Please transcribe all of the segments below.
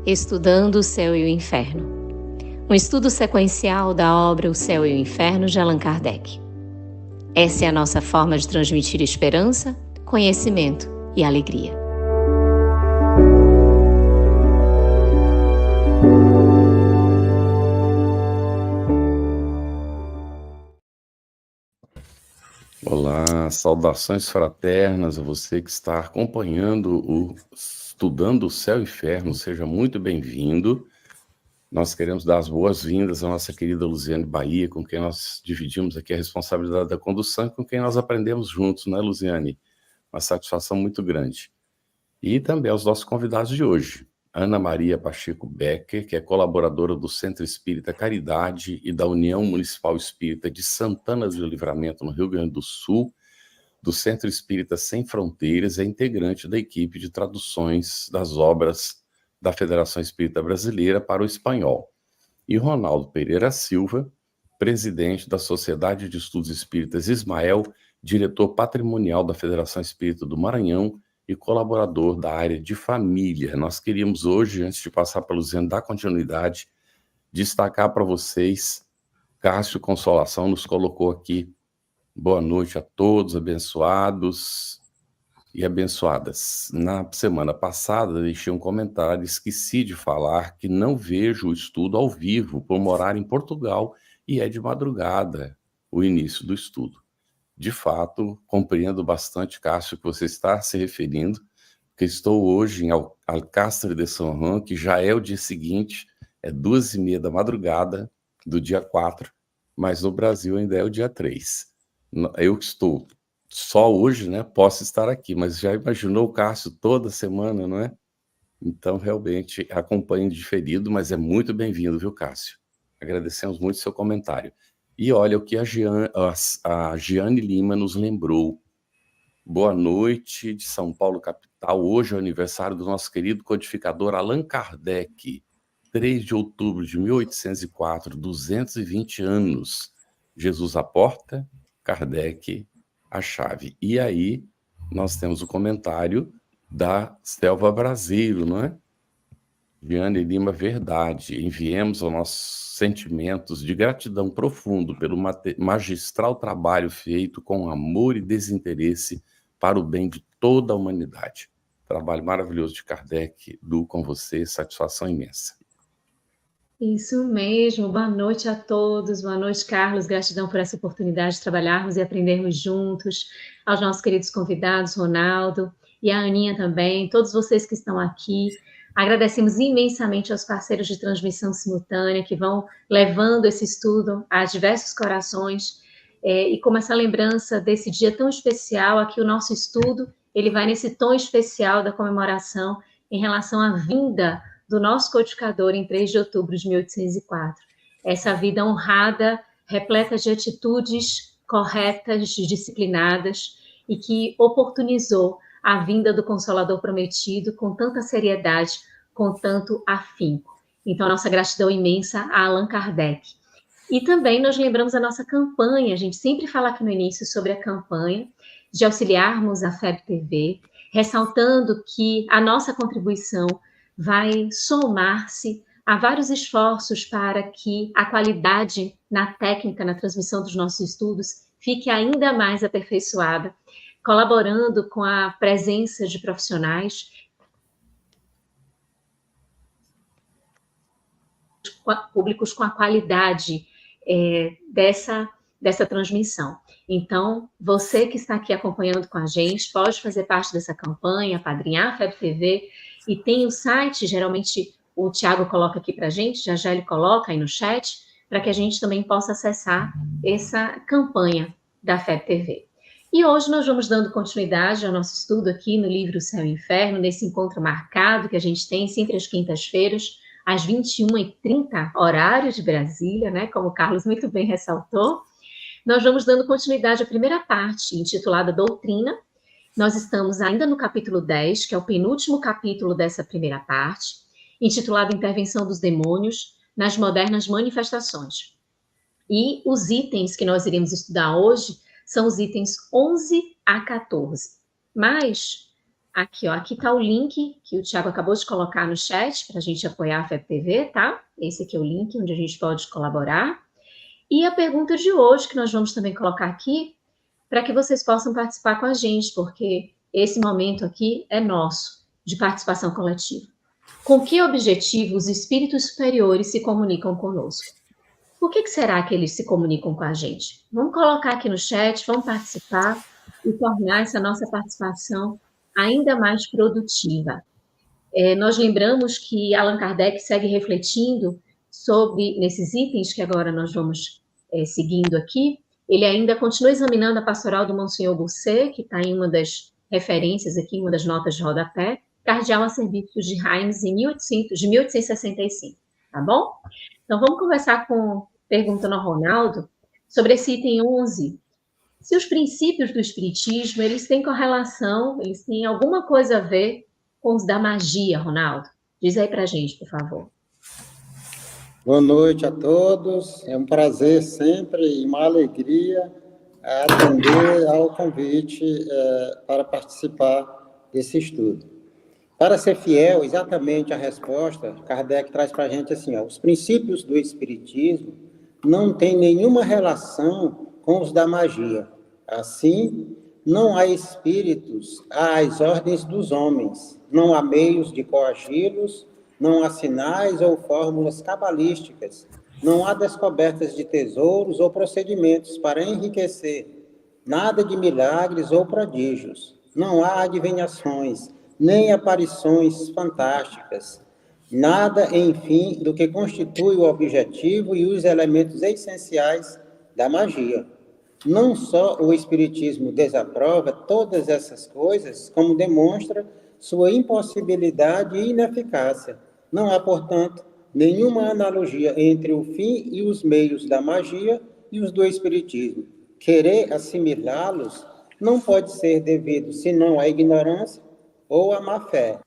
Estudando o Céu e o Inferno. Um estudo sequencial da obra O Céu e o Inferno de Allan Kardec. Essa é a nossa forma de transmitir esperança, conhecimento e alegria. Olá, saudações fraternas a você que está acompanhando o Estudando o Céu e o Inferno, seja muito bem-vindo. Nós queremos dar as boas-vindas à nossa querida Luziane Bahia, com quem nós dividimos aqui a responsabilidade da condução e com quem nós aprendemos juntos, né, Luziane? Uma satisfação muito grande. E também aos nossos convidados de hoje, Ana Maria Pacheco Becker, que é colaboradora do Centro Espírita Caridade e da União Municipal Espírita de Santana do Livramento, no Rio Grande do Sul, do Centro Espírita Sem Fronteiras, é integrante da equipe de traduções das obras da Federação Espírita Brasileira para o espanhol. E Ronaldo Pereira Silva, presidente da Sociedade de Estudos Espíritas Ismael, diretor patrimonial da Federação Espírita do Maranhão e colaborador da área de família. Nós queríamos hoje, antes de passar para a Luziane dar continuidade, destacar para vocês, Cássio Consolação nos colocou aqui, boa noite a todos, abençoados e abençoadas. Na semana passada, deixei um comentário, esqueci de falar que não vejo o estudo ao vivo, por morar em Portugal, e é de madrugada o início do estudo. De fato, compreendo bastante, Cássio, que você está se referindo, porque estou hoje em Alcácer de São Juan, que já é o dia seguinte, é 2h30 da madrugada do dia 4, mas no Brasil ainda é o dia 3. Eu estou só hoje, né? Posso estar aqui, mas já imaginou o Cássio toda semana, não é? Então, realmente, acompanho diferido, mas é muito bem-vindo, viu, Cássio? Agradecemos muito seu comentário. E olha o que a Giane Lima nos lembrou. Boa noite de São Paulo, capital. Hoje é o aniversário do nosso querido codificador Allan Kardec. 3 de outubro de 1804, 220 anos. Jesus à porta, Kardec a chave. E aí nós temos o comentário da Selva Braseiro, não é? Giane Lima, verdade. Enviemos aos nossos sentimentos de gratidão profundo pelo magistral trabalho feito com amor e desinteresse para o bem de toda a humanidade. Trabalho maravilhoso de Kardec, Du, com você, satisfação imensa. Isso mesmo, boa noite a todos, boa noite, Carlos, gratidão por essa oportunidade de trabalharmos e aprendermos juntos, aos nossos queridos convidados, Ronaldo e a Aninha também, todos vocês que estão aqui, agradecemos imensamente aos parceiros de transmissão simultânea que vão levando esse estudo a diversos corações, e como essa lembrança desse dia tão especial, aqui o nosso estudo, ele vai nesse tom especial da comemoração em relação à vinda do nosso codificador em 3 de outubro de 1804. Essa vida honrada, repleta de atitudes corretas, disciplinadas, e que oportunizou a vinda do Consolador prometido com tanta seriedade, com tanto afinco. Então, nossa gratidão imensa a Allan Kardec. E também nós lembramos a nossa campanha, a gente sempre fala aqui no início sobre a campanha de auxiliarmos a FEB TV, ressaltando que a nossa contribuição vai somar-se a vários esforços para que a qualidade na técnica, na transmissão dos nossos estudos, fique ainda mais aperfeiçoada, colaborando com a presença de profissionais públicos com a qualidade dessa transmissão. Então, você que está aqui acompanhando com a gente, pode fazer parte dessa campanha, apadrinhar a FEB TV, e tem o site, geralmente o Tiago coloca aqui para a gente, já ele coloca aí no chat, para que a gente também possa acessar essa campanha da FEB TV. E hoje nós vamos dando continuidade ao nosso estudo aqui no livro Céu e Inferno, nesse encontro marcado que a gente tem sempre às quintas-feiras, às 21h30, horário de Brasília, né, como o Carlos muito bem ressaltou. Nós vamos dando continuidade à primeira parte, intitulada Doutrina. Nós estamos ainda no capítulo 10, que é o penúltimo capítulo dessa primeira parte, intitulado Intervenção dos Demônios nas Modernas Manifestações. E os itens que nós iremos estudar hoje são os itens 11 a 14. Mas Aqui, ó, aqui está o link que o Thiago acabou de colocar no chat para a gente apoiar a FEB-TV, tá? Esse aqui é o link onde a gente pode colaborar. E a pergunta de hoje, que nós vamos também colocar aqui, para que vocês possam participar com a gente, porque esse momento aqui é nosso, de participação coletiva. Com que objetivo os espíritos superiores se comunicam conosco? Por que será que eles se comunicam com a gente? Vamos colocar aqui no chat, vamos participar e tornar essa nossa participação ainda mais produtiva. Nós lembramos que Allan Kardec segue refletindo sobre, nesses itens que agora nós vamos seguindo aqui, ele ainda continua examinando a pastoral do Monsenhor Gosset, que está em uma das referências aqui, em uma das notas de rodapé, cardeal a serviço de Reims de 1865, tá bom? Então, vamos conversar perguntando ao Ronaldo sobre esse item 11. Se os princípios do Espiritismo, eles têm correlação, eles têm alguma coisa a ver com os da magia, Ronaldo? Diz aí pra gente, por favor. Boa noite a todos. É um prazer sempre e uma alegria atender ao convite para participar desse estudo. Para ser fiel exatamente à resposta, Kardec traz para a gente assim, os princípios do Espiritismo não têm nenhuma relação com os da magia. Assim, não há espíritos às ordens dos homens, não há meios de coagi-los, não há sinais ou fórmulas cabalísticas, não há descobertas de tesouros ou procedimentos para enriquecer, nada de milagres ou prodígios, não há adivinhações, nem aparições fantásticas, nada, enfim, do que constitui o objetivo e os elementos essenciais da magia. Não só o Espiritismo desaprova todas essas coisas, como demonstra sua impossibilidade e ineficácia. Não há, portanto, nenhuma analogia entre o fim e os meios da magia e os do Espiritismo. Querer assimilá-los não pode ser devido senão à ignorância ou à má-fé.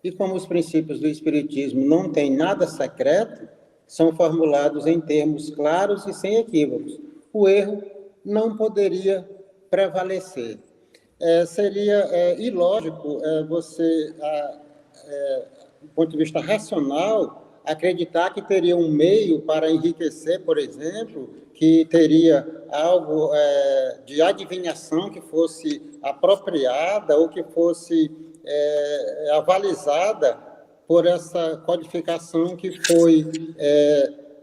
E como os princípios do Espiritismo não têm nada secreto, são formulados em termos claros e sem equívocos. O erro não poderia prevalecer. Seria ilógico você, do ponto de vista racional, acreditar que teria um meio para enriquecer, por exemplo, que teria algo de adivinhação que fosse apropriada ou que fosse avalizada por essa codificação que foi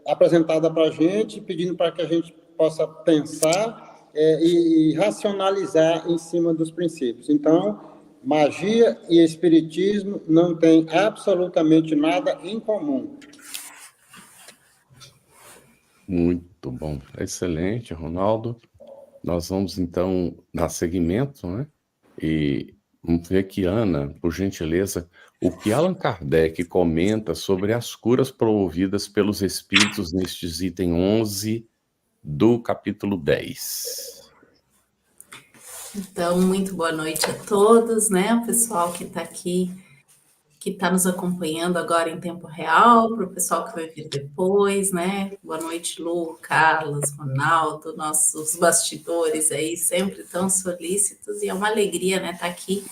apresentada para a gente, pedindo para que a gente possa pensar e racionalizar em cima dos princípios. Então, magia e espiritismo não têm absolutamente nada em comum. Muito bom. Excelente, Ronaldo. Nós vamos, então, dar seguimento, né? E vamos ver aqui, Ana, por gentileza, o que Allan Kardec comenta sobre as curas promovidas pelos espíritos nestes item 11 do capítulo 10. Então, muito boa noite a todos, né? O pessoal que está aqui, que está nos acompanhando agora em tempo real, para o pessoal que vai vir depois, né? Boa noite, Lu, Carlos, Ronaldo, nossos bastidores aí, sempre tão solícitos, e é uma alegria, né, estar aqui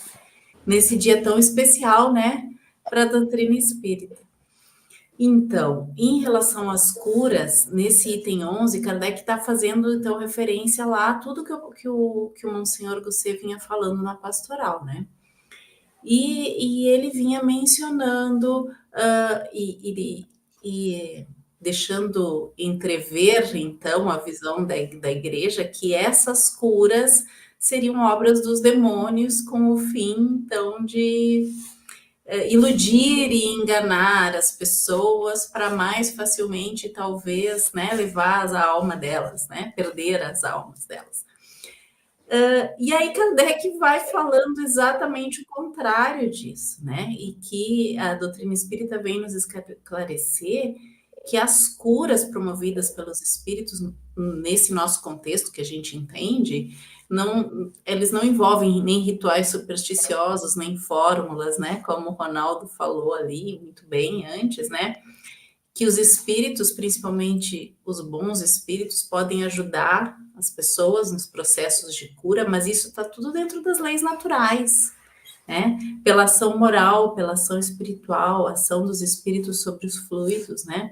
nesse dia tão especial, né, para a doutrina espírita. Então, em relação às curas, nesse item 11, Kardec está fazendo, então, referência lá a tudo que o Monsenhor Gosset vinha falando na pastoral, né? E ele vinha mencionando e deixando entrever, então, a visão da igreja, que essas curas seriam obras dos demônios com o fim, então, de iludir e enganar as pessoas para mais facilmente, talvez, né, levar a alma delas, né, perder as almas delas. E aí Kardec vai falando exatamente o contrário disso, né, e que a doutrina espírita vem nos esclarecer que as curas promovidas pelos espíritos, nesse nosso contexto que a gente entende, eles não envolvem nem rituais supersticiosos, nem fórmulas, né? Como o Ronaldo falou ali muito bem antes, né? Que os espíritos, principalmente os bons espíritos, podem ajudar as pessoas nos processos de cura, mas isso está tudo dentro das leis naturais, né? Pela ação moral, pela ação espiritual, a ação dos espíritos sobre os fluidos, né?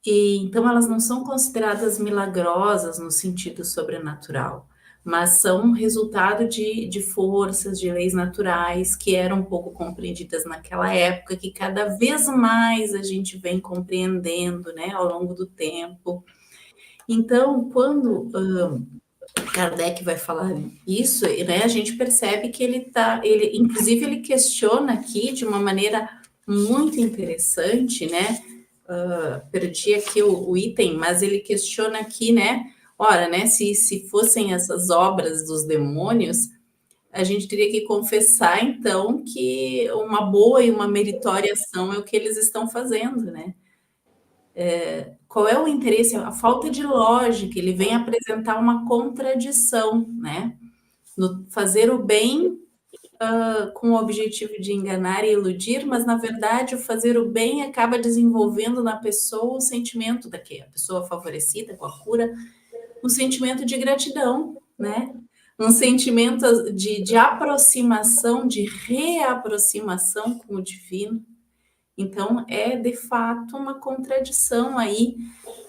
E então elas não são consideradas milagrosas no sentido sobrenatural, mas são resultado de forças, de leis naturais que eram pouco compreendidas naquela época, que cada vez mais a gente vem compreendendo, né, ao longo do tempo. Então, quando Kardec vai falar isso, né, a gente percebe que inclusive ele questiona aqui de uma maneira muito interessante, né? Perdi aqui o item, mas ele questiona aqui, né? Ora, né? Se fossem essas obras dos demônios, a gente teria que confessar, então, que uma boa e uma meritória ação é o que eles estão fazendo, né? Qual é o interesse? A falta de lógica, ele vem apresentar uma contradição, né? No fazer o bem com o objetivo de enganar e iludir, mas na verdade o fazer o bem acaba desenvolvendo na pessoa o sentimento da que a pessoa favorecida com a cura, um sentimento de gratidão, né? Um sentimento de aproximação, de reaproximação com o divino. Então, é de fato uma contradição aí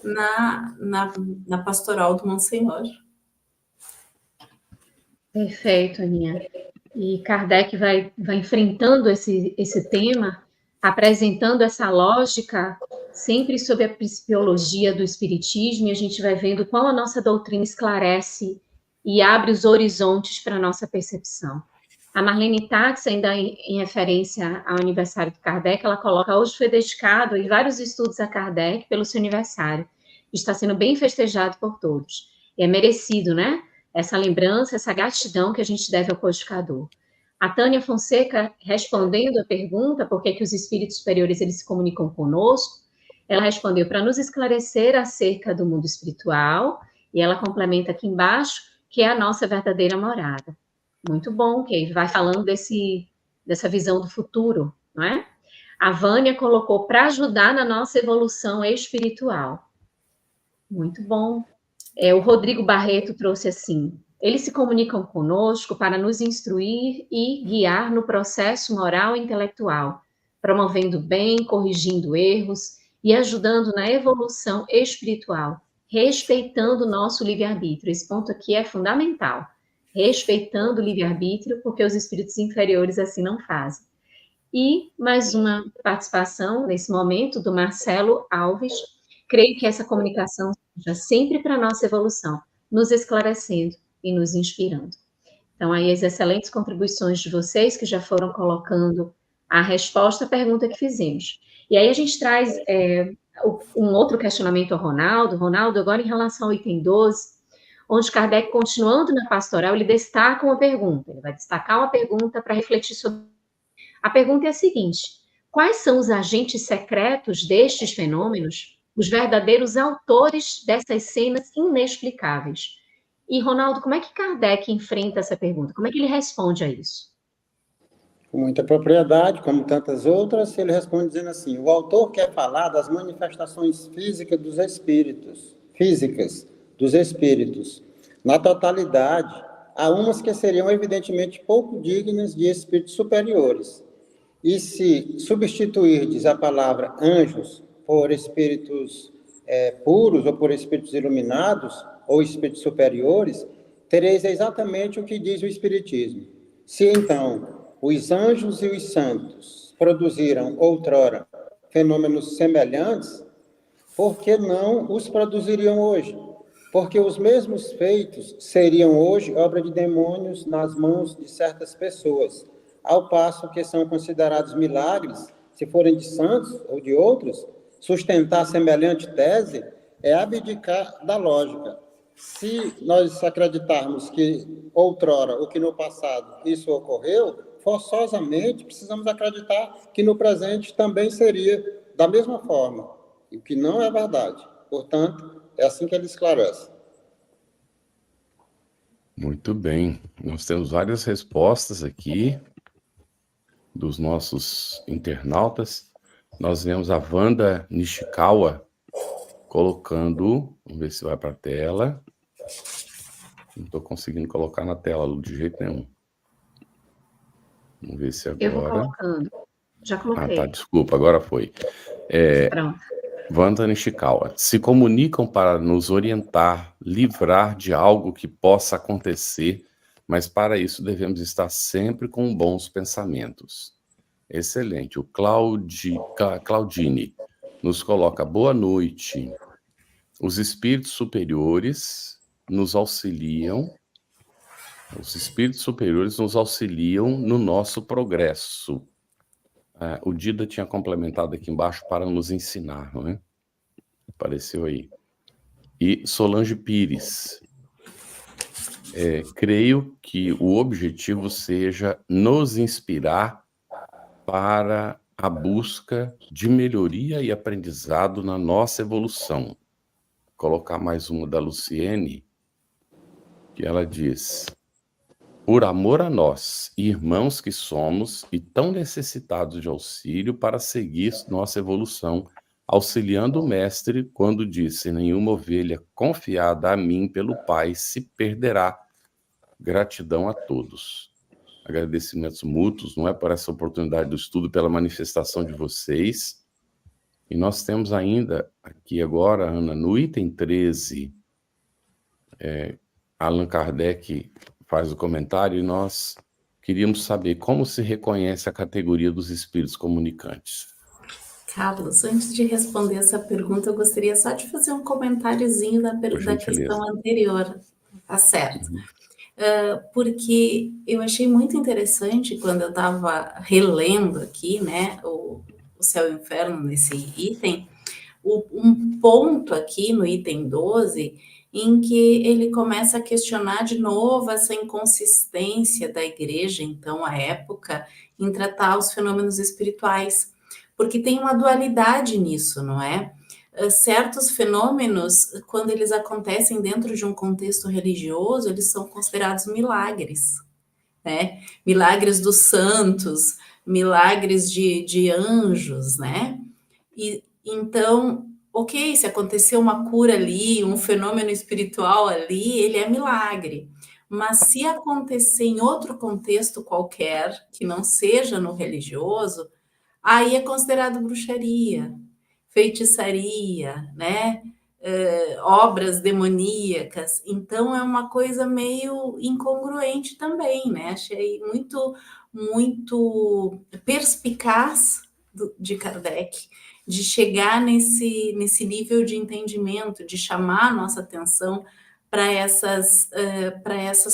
na pastoral do Monsenhor. Perfeito, Aninha. E Kardec vai enfrentando esse tema, apresentando essa lógica, sempre sob a psicologia do Espiritismo, e a gente vai vendo como a nossa doutrina esclarece e abre os horizontes para a nossa percepção. A Marlene Tax, ainda em referência ao aniversário de Kardec, ela coloca: hoje foi dedicado em vários estudos a Kardec pelo seu aniversário. Está sendo bem festejado por todos. E é merecido, né? Essa lembrança, essa gratidão que a gente deve ao codificador. A Tânia Fonseca, respondendo a pergunta por que os espíritos superiores eles se comunicam conosco, ela respondeu: para nos esclarecer acerca do mundo espiritual, e ela complementa aqui embaixo, que é a nossa verdadeira morada. Muito bom, que vai falando dessa visão do futuro, não é? A Vânia colocou: para ajudar na nossa evolução espiritual. Muito bom. O Rodrigo Barreto trouxe assim: eles se comunicam conosco para nos instruir e guiar no processo moral e intelectual, promovendo o bem, corrigindo erros e ajudando na evolução espiritual, respeitando o nosso livre-arbítrio. Esse ponto aqui é fundamental. Respeitando o livre-arbítrio, porque os espíritos inferiores assim não fazem. E mais uma participação nesse momento do Marcelo Alves. Creio que essa comunicação seja sempre para a nossa evolução, nos esclarecendo e nos inspirando. Então, aí as excelentes contribuições de vocês que já foram colocando a resposta à pergunta que fizemos. E aí a gente traz um outro questionamento ao Ronaldo. Ronaldo, agora em relação ao item 12, onde Kardec, continuando na pastoral, ele destaca uma pergunta. Ele vai destacar uma pergunta para refletir sobre. A pergunta é a seguinte: quais são os agentes secretos destes fenômenos, os verdadeiros autores dessas cenas inexplicáveis? E, Ronaldo, como é que Kardec enfrenta essa pergunta? Como é que ele responde a isso? Com muita propriedade, como tantas outras, ele responde dizendo assim: o autor quer falar das manifestações físicas dos espíritos, na totalidade. Há umas que seriam evidentemente pouco dignas de espíritos superiores. E se substituirdes a palavra anjos por espíritos puros ou por espíritos iluminados ou espíritos superiores, tereis exatamente o que diz o Espiritismo. Se então os anjos e os santos produziram outrora fenômenos semelhantes, por que não os produziriam hoje? Porque os mesmos feitos seriam hoje obra de demônios nas mãos de certas pessoas, ao passo que são considerados milagres, se forem de santos ou de outros. Sustentar semelhante tese é abdicar da lógica. Se nós acreditarmos que outrora, ou que no passado, isso ocorreu, forçosamente precisamos acreditar que no presente também seria da mesma forma, o que não é verdade. Portanto, é assim que ele esclarece. Muito bem. Nós temos várias respostas aqui dos nossos internautas. Nós vemos a Wanda Nishikawa colocando, vamos ver se vai para a tela. Não estou conseguindo colocar na tela de jeito nenhum. Vamos ver se Eu vou agora... colocando. Já Ah, tá, coloquei. desculpa, agora foi. Pronto. Wanda Nishikawa, se comunicam para nos orientar, livrar de algo que possa acontecer, mas para isso devemos estar sempre com bons pensamentos. Excelente. O Claudine nos coloca, boa noite. Os espíritos superiores nos auxiliam no nosso progresso. O Dida tinha complementado aqui embaixo para nos ensinar, não é? Apareceu aí. E Solange Pires. Creio que o objetivo seja nos inspirar para a busca de melhoria e aprendizado na nossa evolução. Vou colocar mais uma da Luciene, que ela diz: por amor a nós, irmãos que somos e tão necessitados de auxílio para seguir nossa evolução, auxiliando o mestre quando disse: nenhuma ovelha confiada a mim pelo Pai se perderá. Gratidão a todos. Agradecimentos mútuos, não é, por essa oportunidade do estudo, pela manifestação de vocês. E nós temos ainda aqui agora, Ana, no item 13, Allan Kardec faz o comentário e nós queríamos saber como se reconhece a categoria dos espíritos comunicantes. Carlos, antes de responder essa pergunta, eu gostaria só de fazer um comentáriozinho da questão anterior, tá certo? Porque eu achei muito interessante quando eu estava relendo aqui, né, o Céu e o Inferno nesse item, um ponto aqui no item 12, em que ele começa a questionar de novo essa inconsistência da igreja, então, à época, em tratar os fenômenos espirituais, porque tem uma dualidade nisso, não é? Certos fenômenos, quando eles acontecem dentro de um contexto religioso, eles são considerados milagres, né? Milagres dos santos, milagres de anjos, né? E então, ok, se aconteceu uma cura ali, um fenômeno espiritual ali, ele é milagre. Mas se acontecer em outro contexto qualquer, que não seja no religioso, aí é considerado bruxaria, feitiçaria, né? Obras demoníacas. Então é uma coisa meio incongruente também, né? Achei muito perspicaz de Kardec de chegar nesse nível de entendimento, de chamar a nossa atenção para essas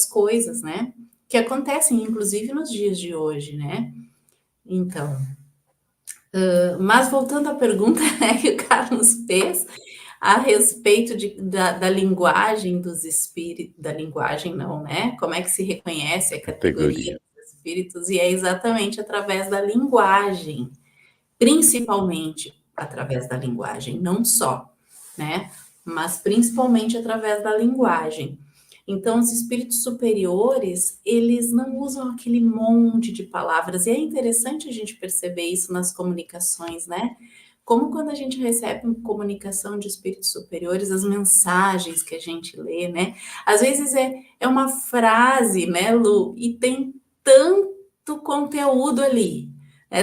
coisas, né? Que acontecem, inclusive, nos dias de hoje, né? Então, mas voltando à pergunta, né, que o Carlos fez a respeito da linguagem dos espíritos, da linguagem não, né? Como é que se reconhece a categoria dos espíritos? E é exatamente através da linguagem, principalmente através da linguagem, não só, né? Mas principalmente através da linguagem. Então, os espíritos superiores, eles não usam aquele monte de palavras, e é interessante a gente perceber isso nas comunicações, né? Como quando a gente recebe uma comunicação de espíritos superiores, as mensagens que a gente lê, né? Às vezes é uma frase, né, Lu? E tem tanto conteúdo ali.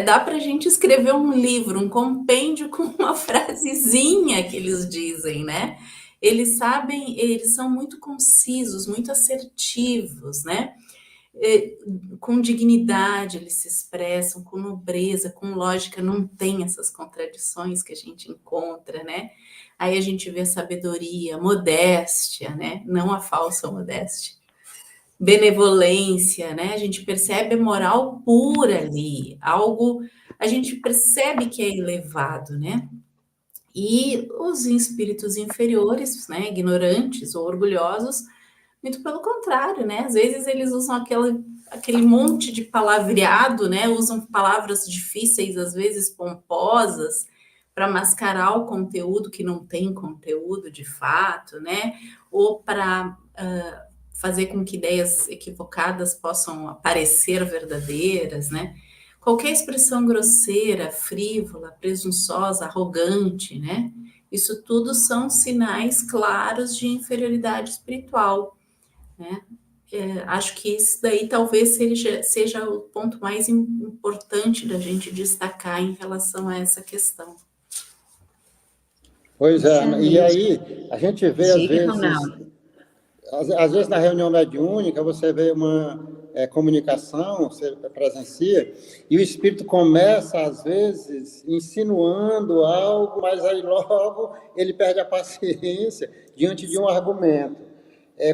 Dá para a gente escrever um livro, um compêndio com uma frasezinha que eles dizem, né? Eles sabem, eles são muito concisos, muito assertivos, né? Com dignidade eles se expressam, com nobreza, com lógica, não tem essas contradições que a gente encontra, né? Aí a gente vê sabedoria, modéstia, né? Não a falsa modéstia. Benevolência, né? A gente percebe a moral pura ali, algo, a gente percebe que é elevado, né? E os espíritos inferiores, né, ignorantes ou orgulhosos, muito pelo contrário, né? Às vezes eles usam aquele monte de palavreado, né? Usam palavras difíceis, às vezes pomposas, para mascarar o conteúdo que não tem conteúdo de fato, né? Ou para fazer com que ideias equivocadas possam parecer verdadeiras, né? Qualquer expressão grosseira, frívola, presunçosa, arrogante, né? Isso tudo são sinais claros de inferioridade espiritual, né? acho que isso daí talvez seja o ponto mais importante da gente destacar em relação a essa questão. Pois é, e aí a gente vê às Diga, vezes, Ronaldo. às vezes na reunião mediúnica você vê uma comunicação, você presencia, e o espírito começa às vezes insinuando algo, mas aí logo ele perde a paciência diante de um argumento.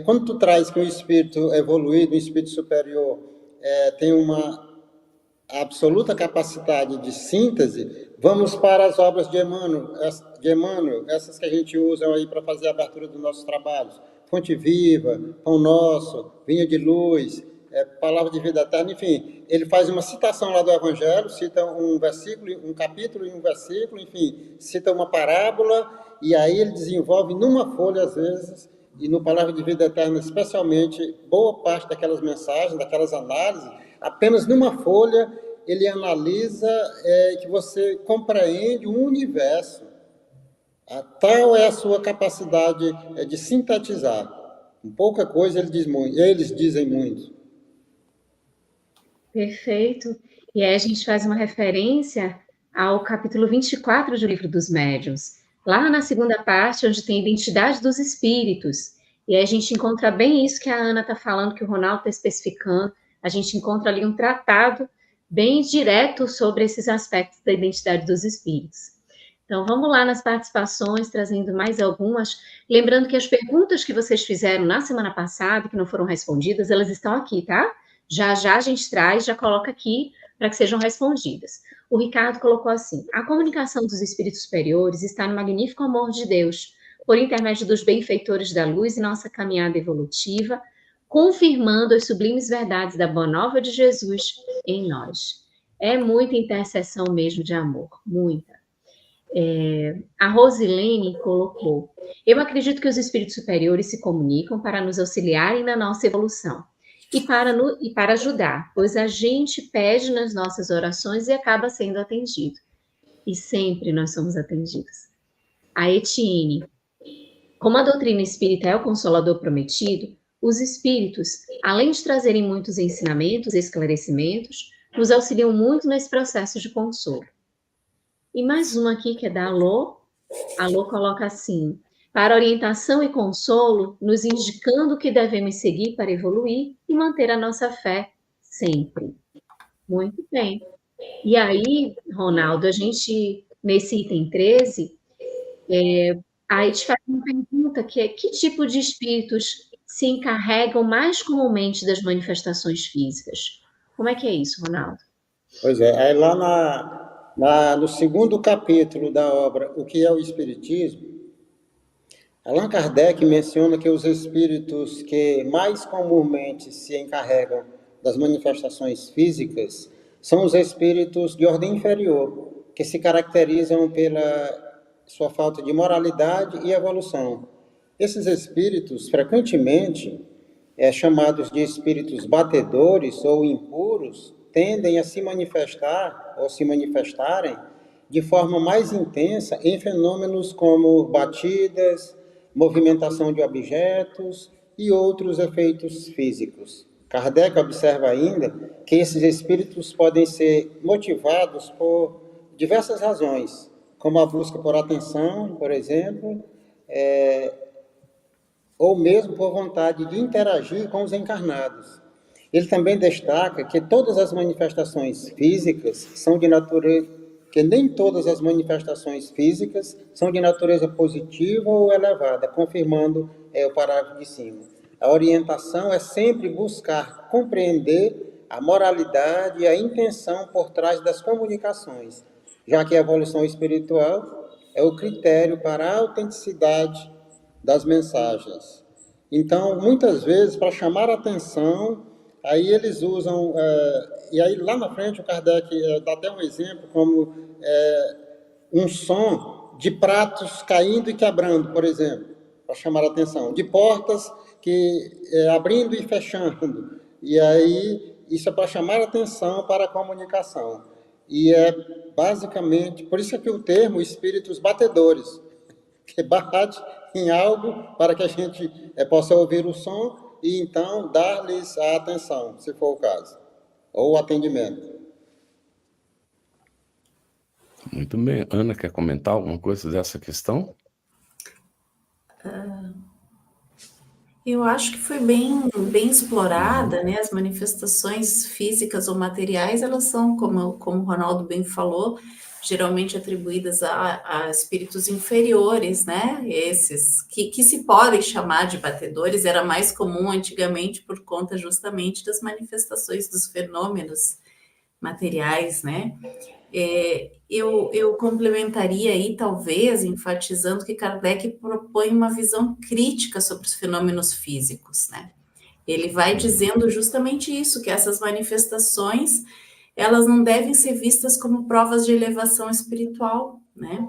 Quando tu traz que um espírito evoluído, um espírito superior, tem uma absoluta capacidade de síntese, vamos para as obras de Emmanuel, essas que a gente usa aí para fazer a abertura dos nossos trabalhos. Fonte Viva, Pão Nosso, Vinha de Luz, Palavra de Vida Eterna, enfim. Ele faz uma citação lá do Evangelho, cita um versículo, um capítulo e um versículo, enfim, cita uma parábola, e aí ele desenvolve numa folha, às vezes, e no Palavra de Vida Eterna, especialmente, boa parte daquelas mensagens, daquelas análises, apenas numa folha, ele analisa que você compreende o universo. Tal é a sua capacidade de sintetizar. Com pouca coisa eles dizem muito. Perfeito. E aí a gente faz uma referência ao capítulo 24 do Livro dos Médiuns, lá na segunda parte, onde tem a identidade dos espíritos. E aí a gente encontra bem isso que a Ana está falando, que o Ronaldo está especificando. A gente encontra ali um tratado bem direto sobre esses aspectos da identidade dos espíritos. Então, vamos lá nas participações, trazendo mais algumas. Lembrando que as perguntas que vocês fizeram na semana passada, que não foram respondidas, elas estão aqui, tá? Já já a gente traz, já coloca aqui para que sejam respondidas. O Ricardo colocou assim: a comunicação dos espíritos superiores está no magnífico amor de Deus, por intermédio dos benfeitores da luz em nossa caminhada evolutiva, confirmando as sublimes verdades da Boa Nova de Jesus em nós. É muita intercessão mesmo de amor, muita. A Rosilene colocou: eu acredito que os espíritos superiores se comunicam para nos auxiliarem na nossa evolução e para ajudar, pois a gente pede nas nossas orações e acaba sendo atendido. E sempre nós somos atendidos. A Etienne: como a doutrina espírita é o consolador prometido, os espíritos, além de trazerem muitos ensinamentos e esclarecimentos, nos auxiliam muito nesse processo de consolo. E mais uma aqui que é da Alô. Alô coloca assim: para orientação e consolo, nos indicando o que devemos seguir para evoluir e manter a nossa fé sempre. Muito bem. E aí, Ronaldo, a gente, nesse item 13, a gente faz uma pergunta que é: que tipo de espíritos se encarregam mais comumente das manifestações físicas? Como é que é isso, Ronaldo? Pois é, aí lá no segundo capítulo da obra O que é o Espiritismo, Allan Kardec menciona que os espíritos que mais comumente se encarregam das manifestações físicas são os espíritos de ordem inferior, que se caracterizam pela sua falta de moralidade e evolução. Esses espíritos, frequentemente chamados de espíritos batedores ou impuros, tendem a se manifestar ou se manifestarem de forma mais intensa em fenômenos como batidas, movimentação de objetos e outros efeitos físicos. Kardec observa ainda que esses espíritos podem ser motivados por diversas razões, como a busca por atenção, por exemplo, ou mesmo por vontade de interagir com os encarnados. Ele também destaca que todas as manifestações físicas são de natureza, que nem todas as manifestações físicas são de natureza positiva ou elevada, confirmando o parágrafo de cima. A orientação é sempre buscar compreender a moralidade e a intenção por trás das comunicações, já que a evolução espiritual é o critério para a autenticidade das mensagens. Então, muitas vezes, para chamar a atenção, aí eles usam, e aí lá na frente o Kardec dá até um exemplo, como um som de pratos caindo e quebrando, por exemplo, para chamar a atenção, de portas que abrindo e fechando, e aí isso é para chamar a atenção para a comunicação. E é basicamente, por isso é que o termo espíritos batedores, que bate em algo para que a gente possa ouvir o som, e então dar-lhes a atenção, se for o caso, ou o atendimento. Muito bem. Ana, quer comentar alguma coisa dessa questão? Eu acho que foi bem explorada, né? As manifestações físicas ou materiais, elas são, como o Ronaldo bem falou, geralmente atribuídas a espíritos inferiores, né? Esses que se podem chamar de batedores, era mais comum antigamente por conta justamente das manifestações dos fenômenos materiais, né? Eu complementaria aí, talvez, enfatizando que Kardec propõe uma visão crítica sobre os fenômenos físicos, né? Ele vai dizendo justamente isso, que essas manifestações, elas não devem ser vistas como provas de elevação espiritual, né?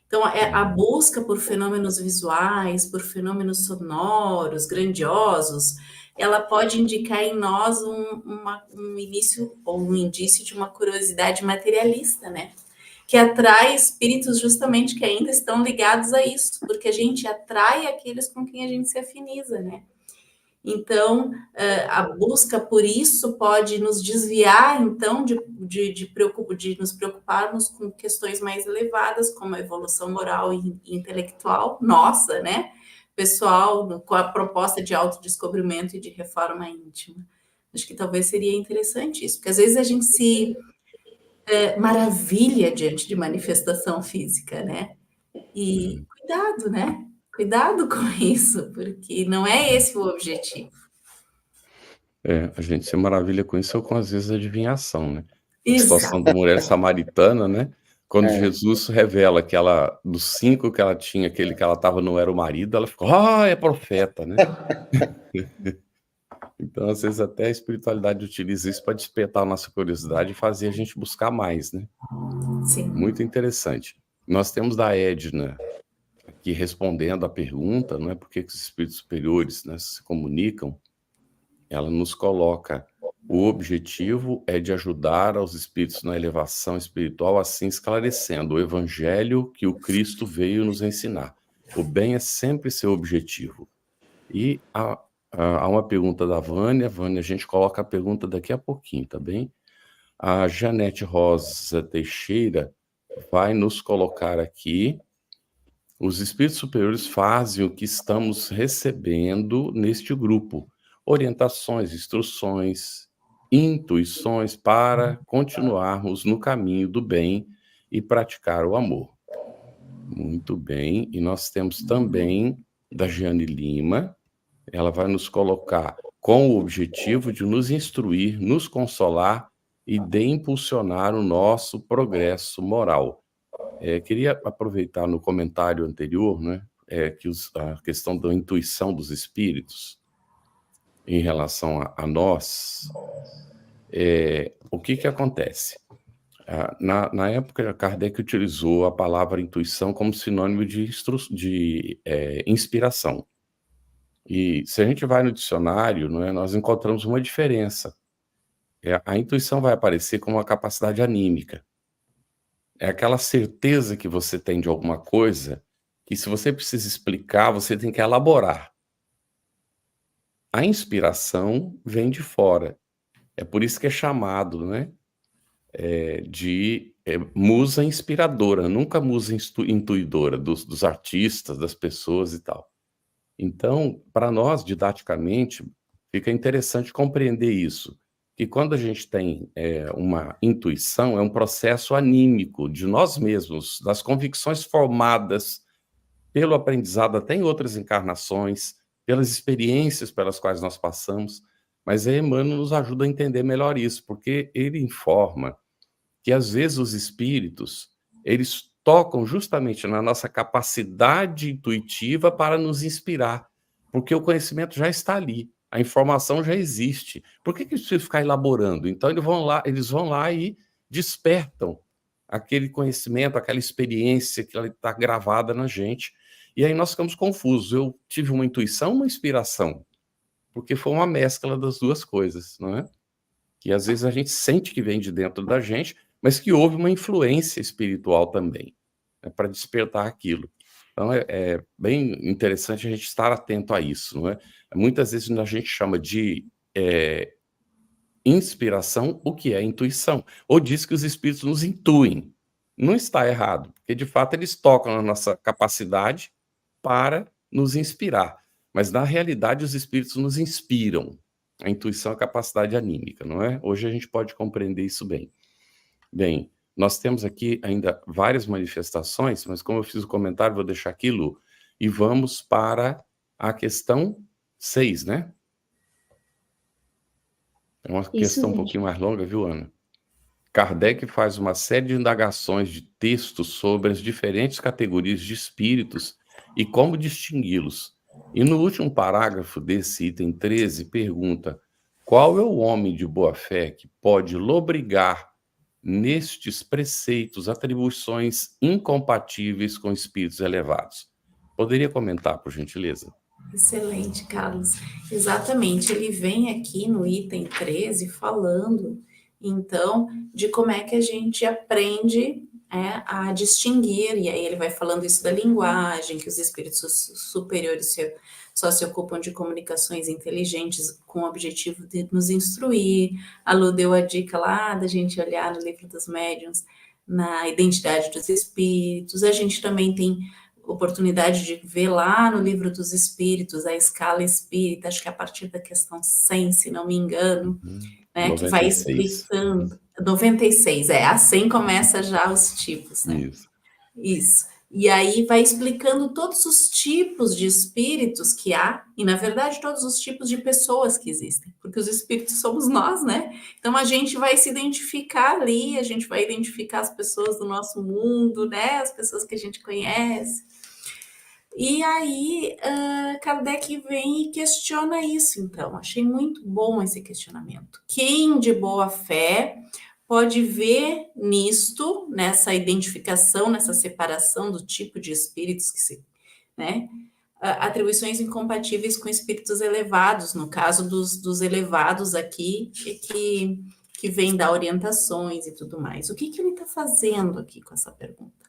Então, a busca por fenômenos visuais, por fenômenos sonoros, grandiosos, ela pode indicar em nós um início ou um indício de uma curiosidade materialista, né? Que atrai espíritos justamente que ainda estão ligados a isso, porque a gente atrai aqueles com quem a gente se afiniza, né? Então, a busca por isso pode nos desviar, então, de nos preocuparmos com questões mais elevadas, como a evolução moral e intelectual, nossa, né? Pessoal, com a proposta de autodescobrimento e de reforma íntima. Acho que talvez seria interessante isso, porque às vezes a gente se maravilha diante de manifestação física, né? E cuidado, né? Cuidado com isso, porque não é esse o objetivo. A gente se maravilha com isso ou com, às vezes, adivinhação, né? A situação Exato. da mulher samaritana, né? Quando Jesus revela que ela, dos 5 que ela tinha, aquele que ela estava não era o marido, ela ficou, é profeta, né? Então, às vezes, até a espiritualidade utiliza isso para despertar a nossa curiosidade e fazer a gente buscar mais, né? Sim. Muito interessante. Nós temos da Edna aqui respondendo a pergunta, não é? Por que os espíritos superiores, né, se comunicam? Ela nos coloca: o objetivo é de ajudar aos espíritos na elevação espiritual, assim esclarecendo o evangelho que o Cristo veio nos ensinar. O bem é sempre seu objetivo. E há uma pergunta da Vânia. Vânia, a gente coloca a pergunta daqui a pouquinho, tá bem? A Janete Rosa Teixeira vai nos colocar aqui: os espíritos superiores fazem o que estamos recebendo neste grupo: orientações, instruções, intuições para continuarmos no caminho do bem e praticar o amor. Muito bem. E nós temos também da Jeane Lima. Ela vai nos colocar com o objetivo de nos instruir, nos consolar e de impulsionar o nosso progresso moral. Queria aproveitar no comentário anterior, né, que a questão da intuição dos espíritos em relação a nós. O que acontece? Na época, Kardec utilizou a palavra intuição como sinônimo de inspiração. E se a gente vai no dicionário, não é, nós encontramos uma diferença. A intuição vai aparecer como uma capacidade anímica. É aquela certeza que você tem de alguma coisa que, se você precisa explicar, você tem que elaborar. A inspiração vem de fora. É por isso que é chamado, né, de musa inspiradora, nunca musa intuidora dos artistas, das pessoas e tal. Então, para nós, didaticamente, fica interessante compreender isso, que quando a gente tem uma intuição, é um processo anímico de nós mesmos, das convicções formadas pelo aprendizado até em outras encarnações, pelas experiências pelas quais nós passamos. Mas aí Emmanuel nos ajuda a entender melhor isso, porque ele informa que, às vezes, os espíritos, eles tocam justamente na nossa capacidade intuitiva para nos inspirar, porque o conhecimento já está ali, a informação já existe. Por que eles precisam ficar elaborando? Então, eles vão lá e despertam aquele conhecimento, aquela experiência que está gravada na gente. E aí nós ficamos confusos. Eu tive uma intuição, uma inspiração, porque foi uma mescla das duas coisas, não é? Que às vezes a gente sente que vem de dentro da gente, mas que houve uma influência espiritual também, né, para despertar aquilo. Então é bem interessante a gente estar atento a isso, não é? Muitas vezes a gente chama de inspiração o que é intuição, ou diz que os espíritos nos intuem. Não está errado, porque de fato eles tocam na nossa capacidade para nos inspirar, mas na realidade os espíritos nos inspiram. A intuição é a capacidade anímica, não é? Hoje a gente pode compreender isso bem. Bem, nós temos aqui ainda várias manifestações, mas como eu fiz o comentário, vou deixar aqui, Lu, e vamos para a questão 6, né? É uma questão um pouquinho mais longa, viu, Ana? Kardec faz uma série de indagações de textos sobre as diferentes categorias de espíritos e como distingui-los. E no último parágrafo desse item 13, pergunta: qual é o homem de boa-fé que pode lobrigar nestes preceitos atribuições incompatíveis com espíritos elevados? Poderia comentar, por gentileza? Excelente, Carlos. Exatamente, ele vem aqui no item 13 falando, então, de como é que a gente aprende a distinguir, e aí ele vai falando isso da linguagem, que os espíritos superiores só se ocupam de comunicações inteligentes com o objetivo de nos instruir. A Lu deu a dica lá da gente olhar no livro dos médiuns, na identidade dos espíritos. A gente também tem oportunidade de ver lá no livro dos espíritos, a escala espírita, acho que a partir da questão 100, se não me engano, né, 96. Que vai explicando, 96, a 100 começa já os tipos, né? Isso. E aí vai explicando todos os tipos de espíritos que há, e na verdade todos os tipos de pessoas que existem, porque os espíritos somos nós, né? Então a gente vai se identificar ali, a gente vai identificar as pessoas do nosso mundo, né? As pessoas que a gente conhece. E aí Kardec vem e questiona isso, então. Achei muito bom esse questionamento. Quem de boa fé pode ver nisto, nessa identificação, nessa separação do tipo de espíritos que se, né, atribuições incompatíveis com espíritos elevados, no caso dos elevados aqui, que vem dar orientações e tudo mais. O que ele está fazendo aqui com essa pergunta?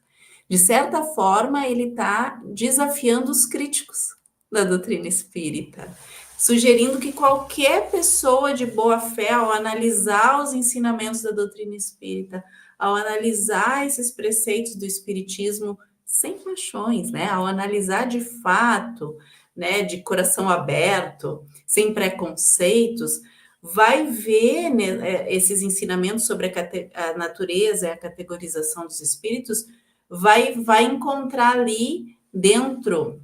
De certa forma, ele está desafiando os críticos da doutrina espírita, sugerindo que qualquer pessoa de boa fé, ao analisar os ensinamentos da doutrina espírita, ao analisar esses preceitos do espiritismo sem paixões, né? Ao analisar de fato, né, de coração aberto, sem preconceitos, vai ver, né, esses ensinamentos sobre a natureza e a categorização dos espíritos, vai encontrar ali dentro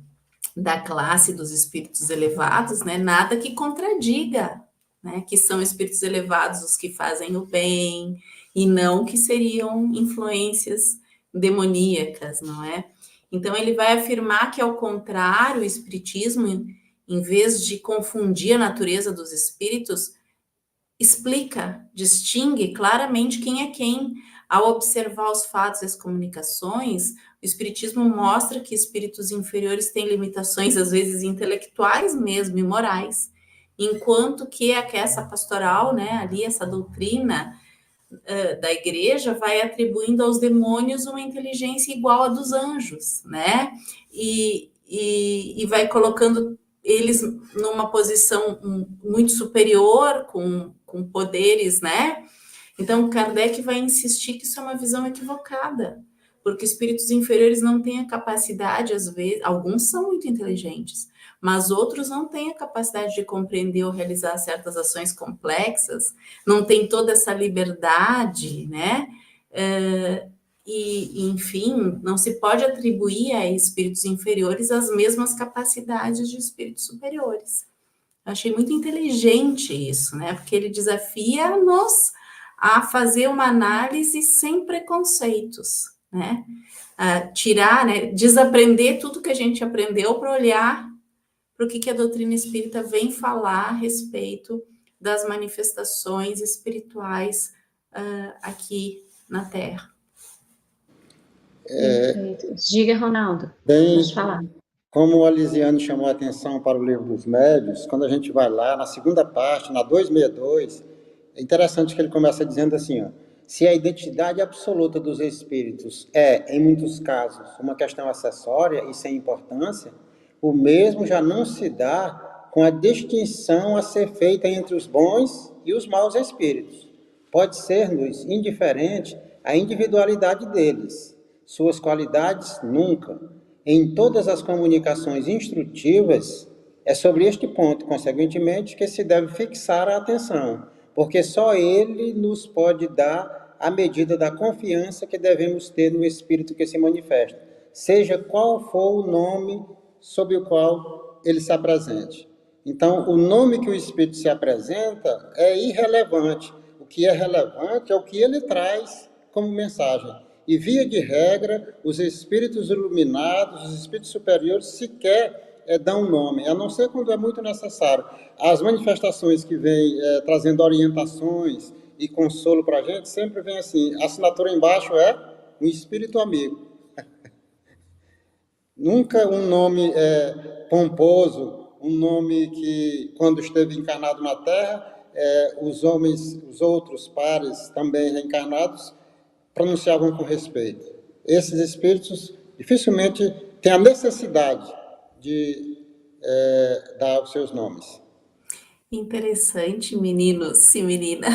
da classe dos espíritos elevados, né, nada que contradiga, né, que são espíritos elevados os que fazem o bem, e não que seriam influências demoníacas, não é? Então, ele vai afirmar que, ao contrário, o espiritismo, em vez de confundir a natureza dos espíritos, explica, distingue claramente quem é quem. Ao observar os fatos e as comunicações, o espiritismo mostra que espíritos inferiores têm limitações, às vezes intelectuais mesmo, e morais, enquanto que essa pastoral, né, ali, essa doutrina da igreja vai atribuindo aos demônios uma inteligência igual à dos anjos, né? E vai colocando eles numa posição muito superior, com poderes, né? Então, Kardec vai insistir que isso é uma visão equivocada, porque espíritos inferiores não têm a capacidade, às vezes, alguns são muito inteligentes, mas outros não têm a capacidade de compreender ou realizar certas ações complexas, não tem toda essa liberdade, né? Enfim, não se pode atribuir a espíritos inferiores as mesmas capacidades de espíritos superiores. Eu achei muito inteligente isso, né? Porque ele desafia-nos a fazer uma análise sem preconceitos, né? A tirar, né? Desaprender tudo que a gente aprendeu para olhar para o que a doutrina espírita vem falar a respeito das manifestações espirituais aqui na Terra. Diga, Ronaldo, pode falar. Como o Alisiano chamou a atenção para o livro dos médiuns, quando a gente vai lá, na segunda parte, na 262, é interessante que ele começa dizendo assim, ó, se a identidade absoluta dos espíritos é, em muitos casos, uma questão acessória e sem importância, o mesmo já não se dá com a distinção a ser feita entre os bons e os maus espíritos. Pode ser-nos indiferente a individualidade deles, suas qualidades nunca. Em todas as comunicações instrutivas, é sobre este ponto, consequentemente, que se deve fixar a atenção, porque só ele nos pode dar a medida da confiança que devemos ter no Espírito que se manifesta, seja qual for o nome sob o qual ele se apresente. Então, o nome que o Espírito se apresenta é irrelevante. O que é relevante é o que ele traz como mensagem. E, via de regra, os espíritos iluminados, os espíritos superiores, sequer dão nome, a não ser quando é muito necessário. As manifestações que vêm trazendo orientações e consolo para a gente, sempre vem assim, a assinatura embaixo é um espírito amigo. Nunca um nome pomposo, um nome que, quando esteve encarnado na Terra, os homens, os outros pares também reencarnados, pronunciavam com respeito. Esses espíritos dificilmente têm a necessidade de dar os seus nomes. Interessante, meninos e menina,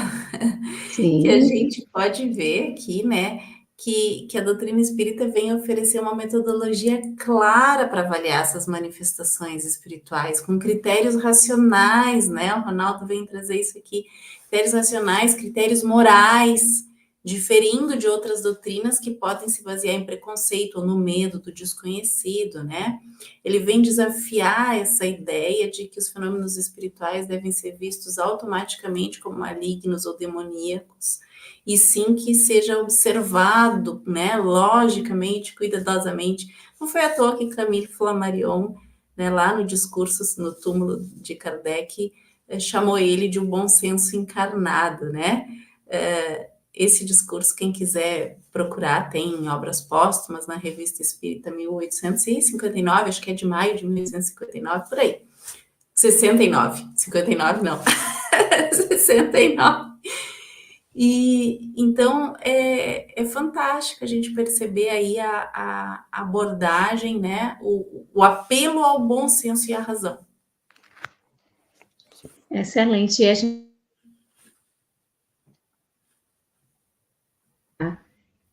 Sim. que a gente pode ver aqui, né, que a doutrina espírita vem oferecer uma metodologia clara para avaliar essas manifestações espirituais, com critérios racionais, né? O Ronaldo vem trazer isso aqui, critérios racionais, critérios morais, diferindo de outras doutrinas que podem se basear em preconceito ou no medo do desconhecido, né? Ele vem desafiar essa ideia de que os fenômenos espirituais devem ser vistos automaticamente como malignos ou demoníacos, e sim que seja observado, né, logicamente, cuidadosamente. Não foi à toa que Camille Flammarion, né, lá no discurso, no túmulo de Kardec, chamou ele de um bom senso encarnado, né? Esse discurso, quem quiser procurar, tem em obras póstumas na Revista Espírita 1859, acho que é de maio de 1859, por aí. 69, 59 não, 69. E então é fantástico a gente perceber aí a abordagem, né? O apelo ao bom senso e à razão. Excelente. E a gente...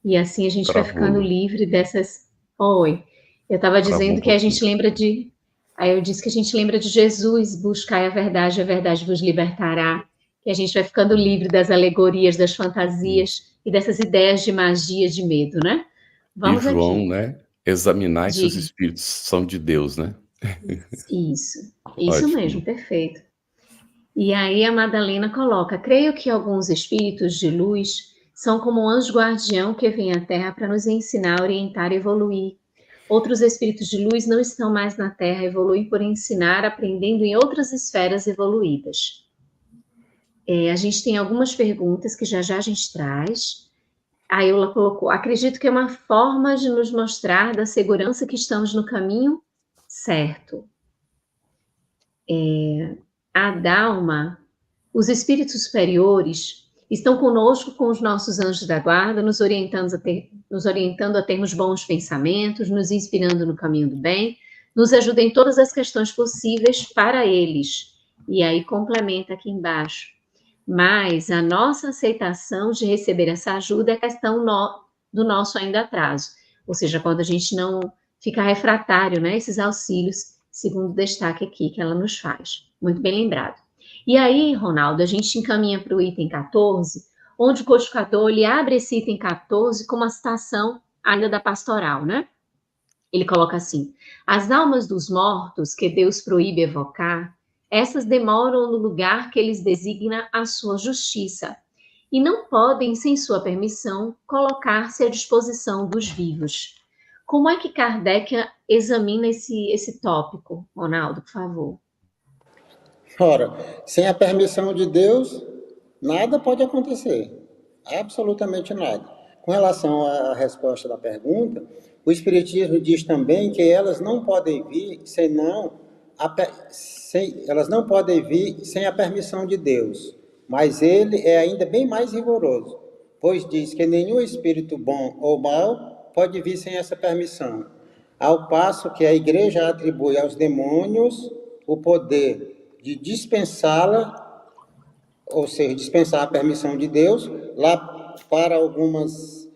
E assim a gente vai ficando livre dessas... Oi, eu estava dizendo que a gente lembra de... Aí eu disse que a gente lembra de Jesus, buscai a verdade vos libertará. Que a gente vai ficando livre das alegorias, das fantasias e dessas ideias de magia, de medo, né? Vamos e João, aqui. Né? Examinar se os espíritos são de Deus, né? Isso mesmo, perfeito. E aí a Madalena coloca, creio que alguns espíritos de luz são como um anjo guardião que vem à Terra para nos ensinar, orientar e evoluir. Outros espíritos de luz não estão mais na Terra, evoluem por ensinar, aprendendo em outras esferas evoluídas. A gente tem algumas perguntas que já a gente traz. A Eula colocou, acredito que é uma forma de nos mostrar da segurança que estamos no caminho certo. A Dalma, os espíritos superiores estão conosco com os nossos anjos da guarda, nos orientando a termos bons pensamentos, nos inspirando no caminho do bem, nos ajuda em todas as questões possíveis para eles. E aí complementa aqui embaixo. Mas a nossa aceitação de receber essa ajuda é questão do nosso ainda atraso. Ou seja, quando a gente não fica refratário, né, esses auxílios, segundo o destaque aqui que ela nos faz. Muito bem lembrado. E aí, Ronaldo, a gente encaminha para o item 14, onde o codificador ele abre esse item 14 com uma citação ainda da pastoral, né? Ele coloca assim, as almas dos mortos que Deus proíbe evocar, essas demoram no lugar que eles designa a sua justiça, e não podem, sem sua permissão, colocar-se à disposição dos vivos. Como é que Kardec examina esse tópico, Ronaldo, por favor? Ora, sem a permissão de Deus, nada pode acontecer, absolutamente nada. Com relação à resposta da pergunta, o Espiritismo diz também que elas não podem vir elas não podem vir sem a permissão de Deus, mas ele é ainda bem mais rigoroso, pois diz que nenhum espírito bom ou mau pode vir sem essa permissão, ao passo que a Igreja atribui aos demônios o poder de dispensá-la, ou seja, dispensar a permissão de Deus, lá para alguns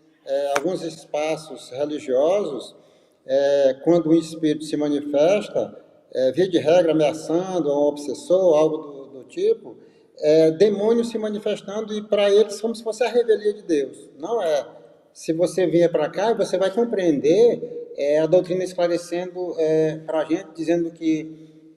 espaços religiosos, quando o espírito se manifesta, via de regra ameaçando um obsessor, algo do tipo, demônios se manifestando, e para eles como se fosse a revelia de Deus. Não é. Se você vier para cá, você vai compreender a doutrina esclarecendo para a gente, dizendo que,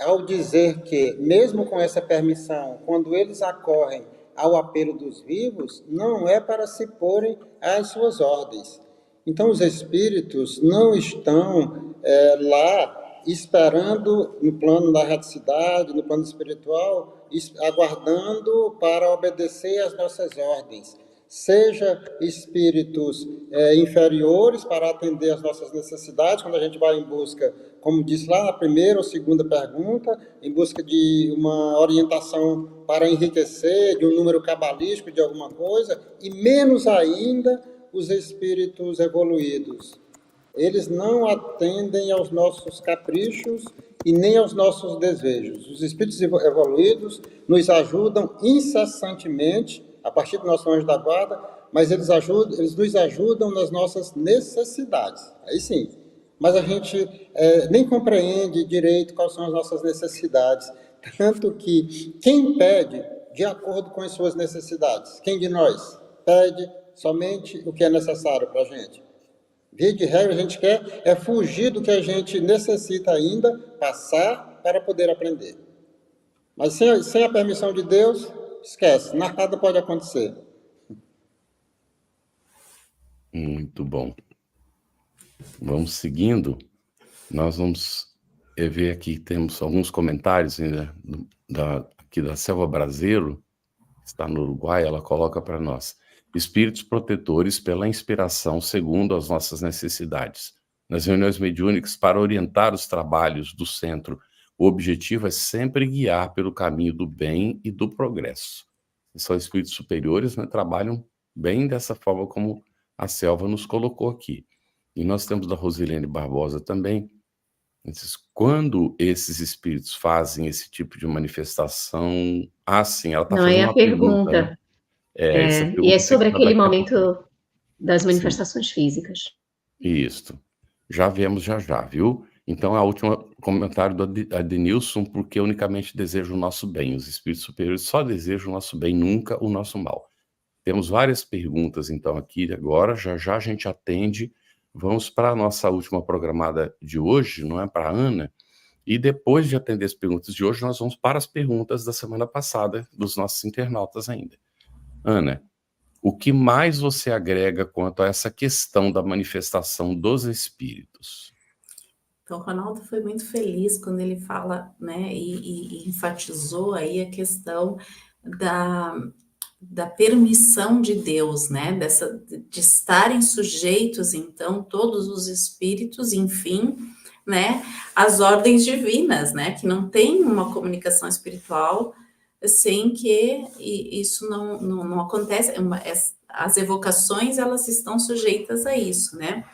ao dizer que, mesmo com essa permissão, quando eles acorrem ao apelo dos vivos, não é para se porem às suas ordens. Então, os espíritos não estão lá esperando no plano da raticidade, no plano espiritual, aguardando para obedecer às nossas ordens. Seja espíritos inferiores para atender às nossas necessidades, quando a gente vai em busca, como disse lá na primeira ou segunda pergunta, em busca de uma orientação para enriquecer, de um número cabalístico de alguma coisa, e menos ainda os espíritos evoluídos. Eles não atendem aos nossos caprichos e nem aos nossos desejos. Os espíritos evoluídos nos ajudam incessantemente, a partir do nosso anjo da guarda, mas eles nos ajudam nas nossas necessidades. Aí sim. Mas a gente nem compreende direito quais são as nossas necessidades. Tanto que quem pede de acordo com as suas necessidades? Quem de nós pede somente o que é necessário para a gente? Via de regra, a gente quer fugir do que a gente necessita ainda, passar para poder aprender. Mas sem a permissão de Deus, esquece, nada pode acontecer. Muito bom. Vamos seguindo. Nós vamos ver aqui, temos alguns comentários ainda aqui da Selva Braseiro, que está no Uruguai. Ela coloca para nós: espíritos protetores pela inspiração segundo as nossas necessidades. Nas reuniões mediúnicas, para orientar os trabalhos do centro, o objetivo é sempre guiar pelo caminho do bem e do progresso. São espíritos superiores, né, trabalham bem dessa forma como a Selva nos colocou aqui. E nós temos da Rosilene Barbosa também. Quando esses espíritos fazem esse tipo de manifestação, sim, ela está fazendo uma pergunta, né? E é sobre aquele momento das manifestações físicas. Isso. Já vemos já, viu? Então, a última comentário do Adenilson: porque unicamente deseja o nosso bem. Os espíritos superiores só desejam o nosso bem, nunca o nosso mal. Temos várias perguntas, então, aqui agora. Já a gente atende. Vamos para a nossa última programada de hoje, não é? Para a Ana. E depois de atender as perguntas de hoje, nós vamos para as perguntas da semana passada, dos nossos internautas ainda. Ana, o que mais você agrega quanto a essa questão da manifestação dos espíritos? Então, o Ronaldo foi muito feliz quando ele fala, né, e enfatizou aí a questão da permissão de Deus, né, de estarem sujeitos, então, todos os espíritos, enfim, né, às ordens divinas, né, que não tem uma comunicação espiritual sem que isso não acontece. As evocações, elas estão sujeitas a isso, né,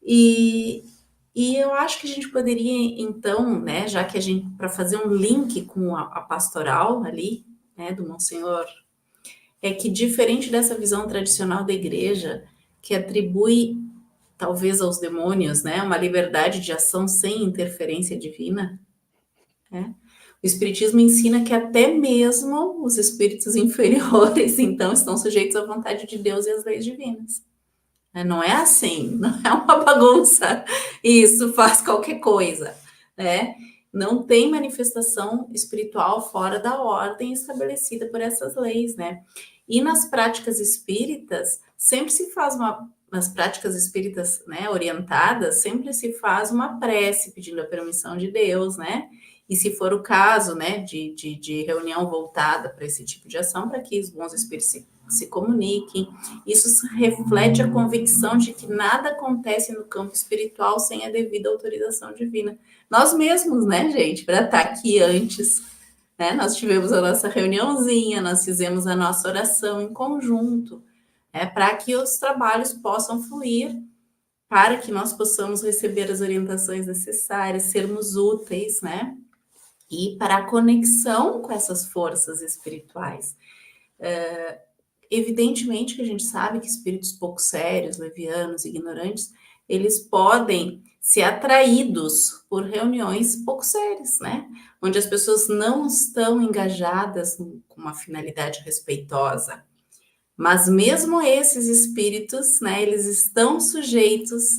e eu acho que a gente poderia, então, né, já que para fazer um link com a pastoral ali, né, do Monsenhor, é que, diferente dessa visão tradicional da igreja, que atribui, talvez, aos demônios, né, uma liberdade de ação sem interferência divina, né, o Espiritismo ensina que até mesmo os espíritos inferiores, então, estão sujeitos à vontade de Deus e às leis divinas. Não é assim, não é uma bagunça, isso faz qualquer coisa, né? Não tem manifestação espiritual fora da ordem estabelecida por essas leis, né? E nas práticas espíritas, sempre se faz nas práticas espíritas, né, orientadas, sempre se faz uma prece pedindo a permissão de Deus, né? E se for o caso, né, de reunião voltada para esse tipo de ação, para que os bons espíritos se comuniquem. Isso reflete a convicção de que nada acontece no campo espiritual sem a devida autorização divina. Nós mesmos, né, gente, para estar aqui antes, né, nós tivemos a nossa reuniãozinha, nós fizemos a nossa oração em conjunto, né, para que os trabalhos possam fluir, para que nós possamos receber as orientações necessárias, sermos úteis, né, e para a conexão com essas forças espirituais. Evidentemente que a gente sabe que espíritos pouco sérios, levianos, ignorantes, eles podem ser atraídos por reuniões pouco sérias, né? Onde as pessoas não estão engajadas com uma finalidade respeitosa. Mas mesmo esses espíritos, né, eles estão sujeitos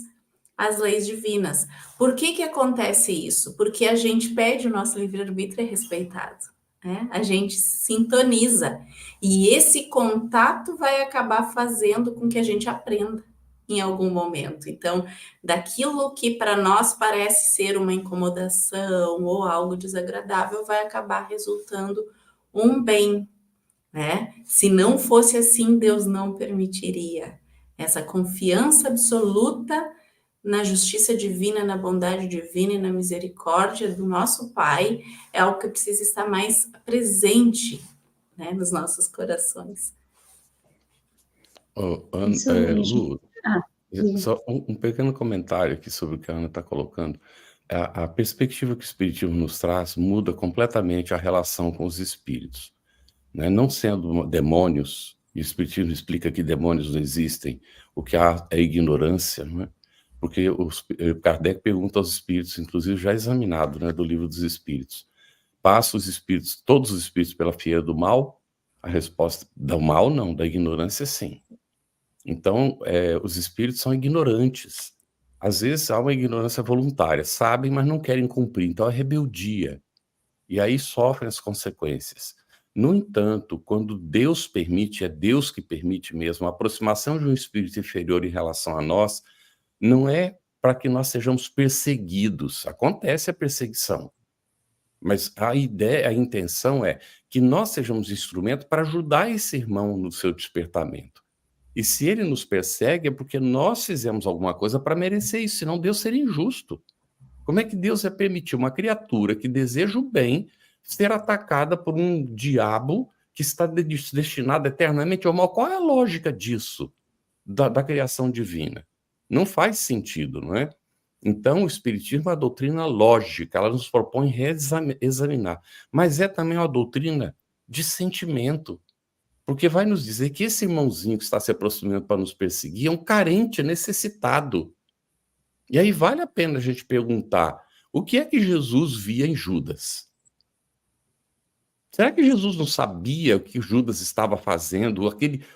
às leis divinas. Por que acontece isso? Porque a gente pede, o nosso livre-arbítrio é respeitado, né? A gente sintoniza. E esse contato vai acabar fazendo com que a gente aprenda em algum momento. Então, daquilo que para nós parece ser uma incomodação ou algo desagradável, vai acabar resultando um bem, né? Se não fosse assim, Deus não permitiria. Essa confiança absoluta na justiça divina, na bondade divina e na misericórdia do nosso Pai é algo que precisa estar mais presente, né, nos nossos corações. Isso mesmo. Lu, Diga. só um pequeno comentário aqui sobre o que a Ana está colocando. A perspectiva que o Espiritismo nos traz muda completamente a relação com os espíritos, né? Não sendo demônios, e o Espiritismo explica que demônios não existem, o que há é ignorância, né? Porque Kardec pergunta aos espíritos, inclusive já examinado, né, do Livro dos Espíritos, passa os espíritos, todos os espíritos pela fieira do mal? A resposta, do mal não, da ignorância sim. Então, os espíritos são ignorantes. Às vezes há uma ignorância voluntária, sabem, mas não querem cumprir, então é rebeldia. E aí sofrem as consequências. No entanto, quando Deus permite, é Deus que permite mesmo, a aproximação de um espírito inferior em relação a nós, não é para que nós sejamos perseguidos. Acontece a perseguição. Mas a ideia, a intenção é que nós sejamos instrumento para ajudar esse irmão no seu despertamento. E se ele nos persegue, é porque nós fizemos alguma coisa para merecer isso, senão Deus seria injusto. Como é que Deus vai permitir uma criatura que deseja o bem ser atacada por um diabo que está destinado eternamente ao mal? Qual é a lógica disso, da criação divina? Não faz sentido, não é? Então, o Espiritismo é uma doutrina lógica, ela nos propõe examinar, mas é também uma doutrina de sentimento, porque vai nos dizer que esse irmãozinho que está se aproximando para nos perseguir é um carente, necessitado. E aí vale a pena a gente perguntar, o que é que Jesus via em Judas? Será que Jesus não sabia o que Judas estava fazendo,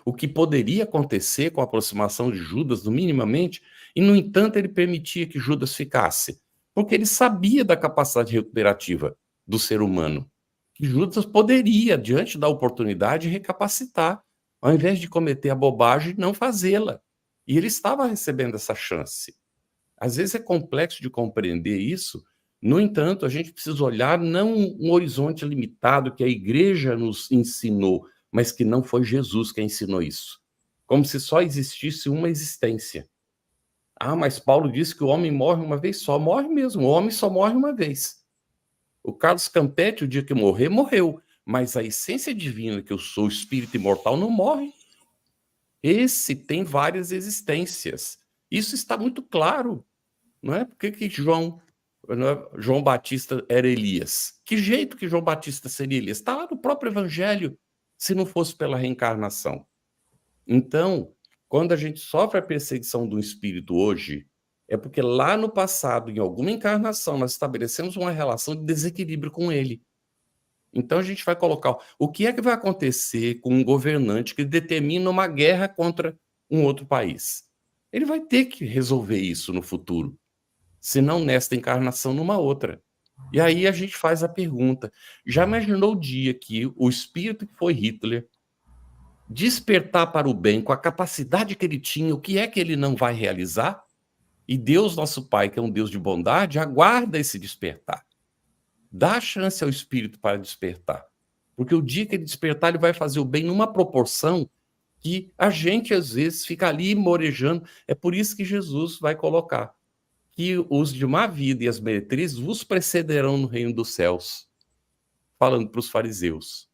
o que poderia acontecer com a aproximação de Judas, minimamente, e, no entanto, ele permitia que Judas ficasse? Porque ele sabia da capacidade recuperativa do ser humano, que Judas poderia, diante da oportunidade, recapacitar, ao invés de cometer a bobagem, não fazê-la. E ele estava recebendo essa chance. Às vezes é complexo de compreender isso. No entanto, a gente precisa olhar não um horizonte limitado que a igreja nos ensinou, mas que não foi Jesus quem ensinou isso. Como se só existisse uma existência. Ah, mas Paulo disse que o homem morre uma vez só. Morre mesmo, o homem só morre uma vez. O Carlos Campetti, o dia que morrer, morreu. Mas a essência divina, que eu sou espírito imortal, não morre. Esse tem várias existências. Isso está muito claro. Não é? Por que João Batista era Elias? Que jeito que João Batista seria Elias? Está lá no próprio Evangelho, se não fosse pela reencarnação. Então, quando a gente sofre a perseguição do espírito hoje, é porque lá no passado, em alguma encarnação, nós estabelecemos uma relação de desequilíbrio com ele. Então a gente vai colocar o que é que vai acontecer com um governante que determina uma guerra contra um outro país. Ele vai ter que resolver isso no futuro. Se não nesta encarnação, numa outra. E aí a gente faz a pergunta, já imaginou o dia que o espírito que foi Hitler despertar para o bem com a capacidade que ele tinha, o que é que ele não vai realizar? E Deus, nosso Pai, que é um Deus de bondade, aguarda esse despertar. Dá a chance ao espírito para despertar. Porque o dia que ele despertar, ele vai fazer o bem numa proporção que a gente, às vezes, fica ali morejando. É por isso que Jesus vai colocar que os de má vida e as meretrizes vos precederão no reino dos céus, falando para os fariseus.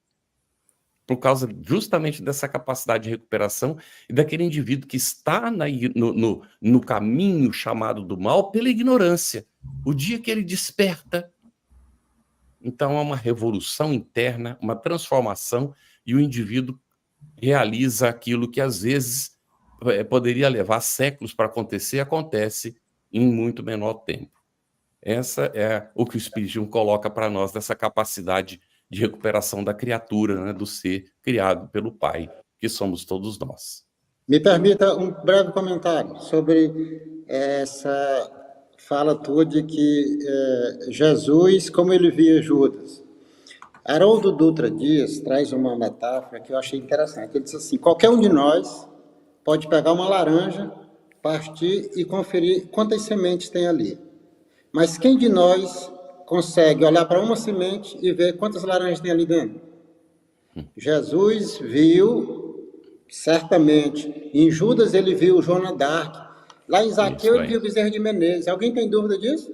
Por causa justamente dessa capacidade de recuperação e daquele indivíduo que está no caminho chamado do mal pela ignorância. O dia que ele desperta, Então, é uma revolução interna, uma transformação, e o indivíduo realiza aquilo que, às vezes, poderia levar séculos para acontecer, acontece em muito menor tempo. Essa é o que o Espiritismo coloca para nós, dessa capacidade de recuperação da criatura, né, do ser criado pelo Pai, que somos todos nós. Me permita um breve comentário sobre essa fala tua de que Jesus, como ele via Judas. Haroldo Dutra Dias traz uma metáfora que eu achei interessante. Ele diz assim: qualquer um de nós pode pegar uma laranja, partir e conferir quantas sementes tem ali. Mas quem de nós consegue olhar para uma semente e ver quantas laranjas tem ali dentro? Jesus viu, certamente, em Judas ele viu Joana d'Arc, lá em Zaqueu ele viu Bezerra de Menezes. Alguém tem dúvida disso?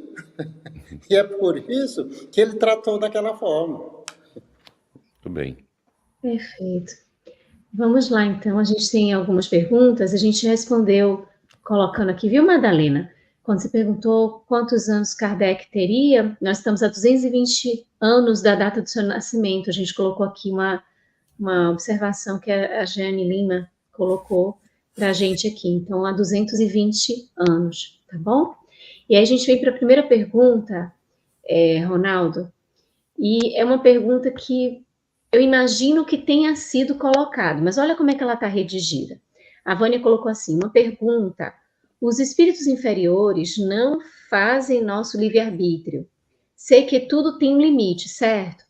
E é por isso que ele tratou daquela forma. Muito bem. Perfeito. Vamos lá, então. A gente tem algumas perguntas. A gente respondeu colocando aqui, viu, Madalena? Quando você perguntou quantos anos Kardec teria, nós estamos a 220 anos da data do seu nascimento. A gente colocou aqui uma observação que a Jeane Lima colocou para a gente aqui. Então, há 220 anos, tá bom? E aí a gente vem para a primeira pergunta, Ronaldo, e é uma pergunta que eu imagino que tenha sido colocada, mas olha como é que ela está redigida. A Vânia colocou assim, uma pergunta: os espíritos inferiores não fazem nosso livre-arbítrio. Sei que tudo tem um limite, certo?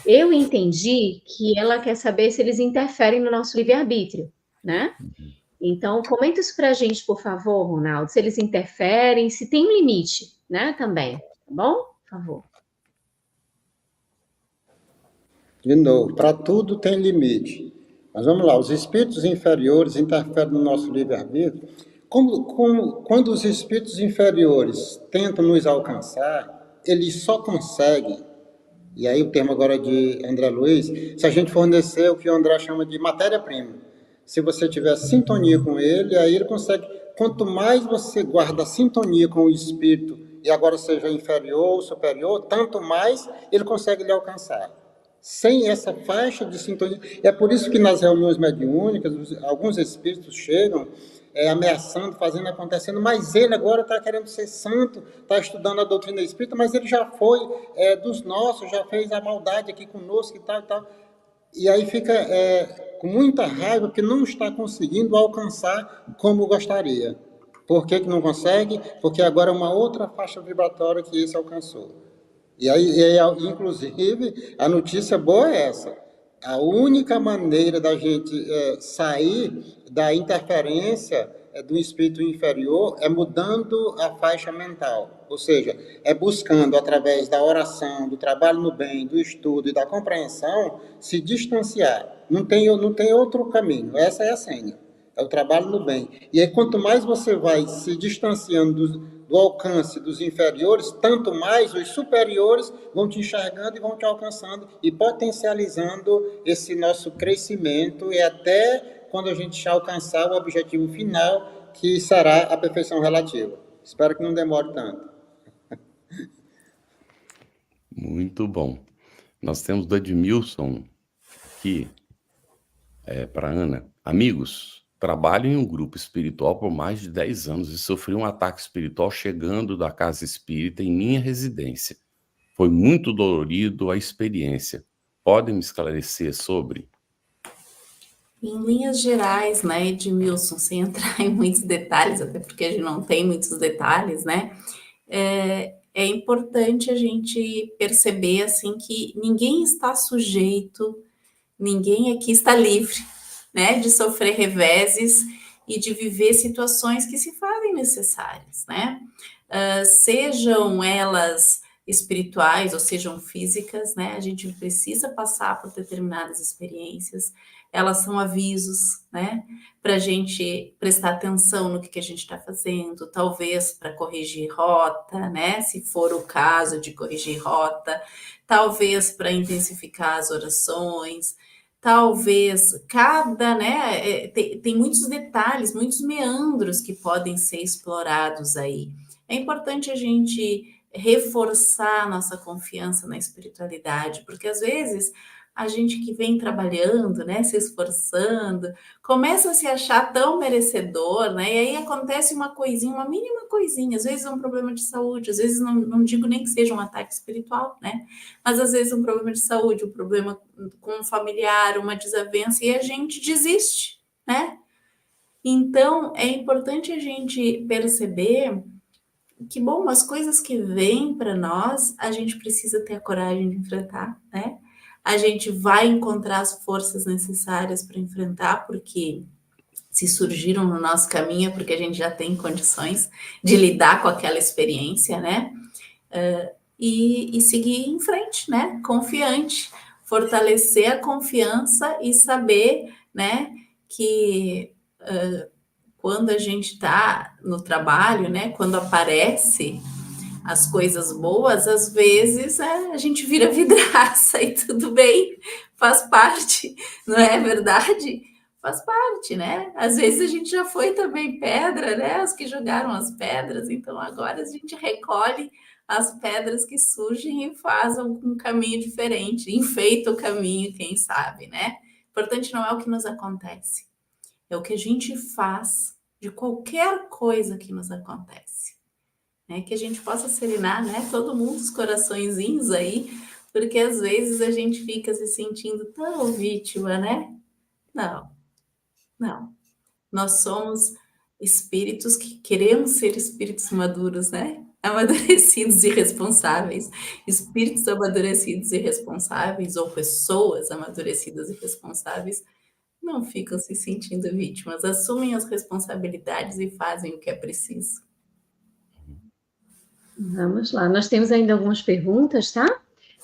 Eu entendi que ela quer saber se eles interferem no nosso livre-arbítrio, né? Então, comenta isso para a gente, por favor, Ronaldo, se eles interferem, se tem um limite, né, também, tá bom? Por favor. De novo, para tudo tem limite. Mas vamos lá, os espíritos inferiores interferem no nosso livre-arbítrio. Quando os espíritos inferiores tentam nos alcançar, eles só conseguem, e aí o termo agora é de André Luiz, se a gente fornecer o que o André chama de matéria-prima. Se você tiver sintonia com ele, aí ele consegue. Quanto mais você guarda a sintonia com o espírito, e agora seja inferior ou superior, tanto mais ele consegue lhe alcançar. Sem essa faixa de sintonia. É por isso que nas reuniões mediúnicas, alguns espíritos chegam ameaçando, fazendo, acontecendo, mas ele agora está querendo ser santo, está estudando a doutrina espírita, mas ele já foi dos nossos, já fez a maldade aqui conosco e tal, e tal. E aí fica com muita raiva porque não está conseguindo alcançar como gostaria. Por que não consegue? Porque agora é uma outra faixa vibratória que esse alcançou. E aí, inclusive, a notícia boa é essa. A única maneira da gente sair da interferência do espírito inferior é mudando a faixa mental. Ou seja, é buscando, através da oração, do trabalho no bem, do estudo e da compreensão, se distanciar. Não tem outro caminho. Essa é a senha. É o trabalho no bem. E aí, quanto mais você vai se distanciando do alcance dos inferiores, tanto mais os superiores vão te enxergando e vão te alcançando e potencializando esse nosso crescimento e até quando a gente alcançar o objetivo final, que será a perfeição relativa. Espero que não demore tanto. Muito bom. Nós temos do Edmilson aqui, para Ana. Amigos, trabalho em um grupo espiritual por mais de 10 anos e sofri um ataque espiritual chegando da casa espírita em minha residência. Foi muito dolorido a experiência. Podem me esclarecer sobre? Em linhas gerais, né, Edmilson, sem entrar em muitos detalhes, até porque a gente não tem muitos detalhes, né, é importante a gente perceber, assim, que ninguém está sujeito, ninguém aqui está livre, né, de sofrer reveses e de viver situações que se fazem necessárias, né, sejam elas espirituais ou sejam físicas, né, a gente precisa passar por determinadas experiências, elas são avisos, né, para a gente prestar atenção no que a gente está fazendo, talvez para corrigir rota, né, se for o caso de corrigir rota, talvez para intensificar as orações, talvez né, tem muitos detalhes, muitos meandros que podem ser explorados aí. É importante a gente reforçar a nossa confiança na espiritualidade, porque às vezes a gente que vem trabalhando, né, se esforçando, começa a se achar tão merecedor, né, e aí acontece uma coisinha, uma mínima coisinha, às vezes é um problema de saúde, às vezes não digo nem que seja um ataque espiritual, né, mas às vezes um problema de saúde, um problema com um familiar, uma desavença, e a gente desiste, né? Então, é importante a gente perceber que, bom, as coisas que vêm para nós, a gente precisa ter a coragem de enfrentar, né? A gente vai encontrar as forças necessárias para enfrentar, porque se surgiram no nosso caminho, é porque a gente já tem condições de lidar com aquela experiência, né? E seguir em frente, né? Confiante, fortalecer a confiança e saber, né, que quando a gente está no trabalho, né, quando aparece as coisas boas, às vezes a gente vira vidraça e tudo bem, faz parte, não é verdade? Faz parte, né? Às vezes a gente já foi também pedra, né? Os que jogaram as pedras, então agora a gente recolhe as pedras que surgem e faz um caminho diferente, enfeita o caminho, quem sabe, né? O importante não é o que nos acontece, é o que a gente faz de qualquer coisa que nos acontece. Né, que a gente possa serenar, né, todo mundo os coraçõezinhos aí, porque às vezes a gente fica se sentindo tão vítima, né? Não, não. Nós somos espíritos que queremos ser espíritos maduros, né? Amadurecidos e responsáveis. Espíritos amadurecidos e responsáveis, ou pessoas amadurecidas e responsáveis, não ficam se sentindo vítimas, assumem as responsabilidades e fazem o que é preciso. Vamos lá, nós temos ainda algumas perguntas, tá?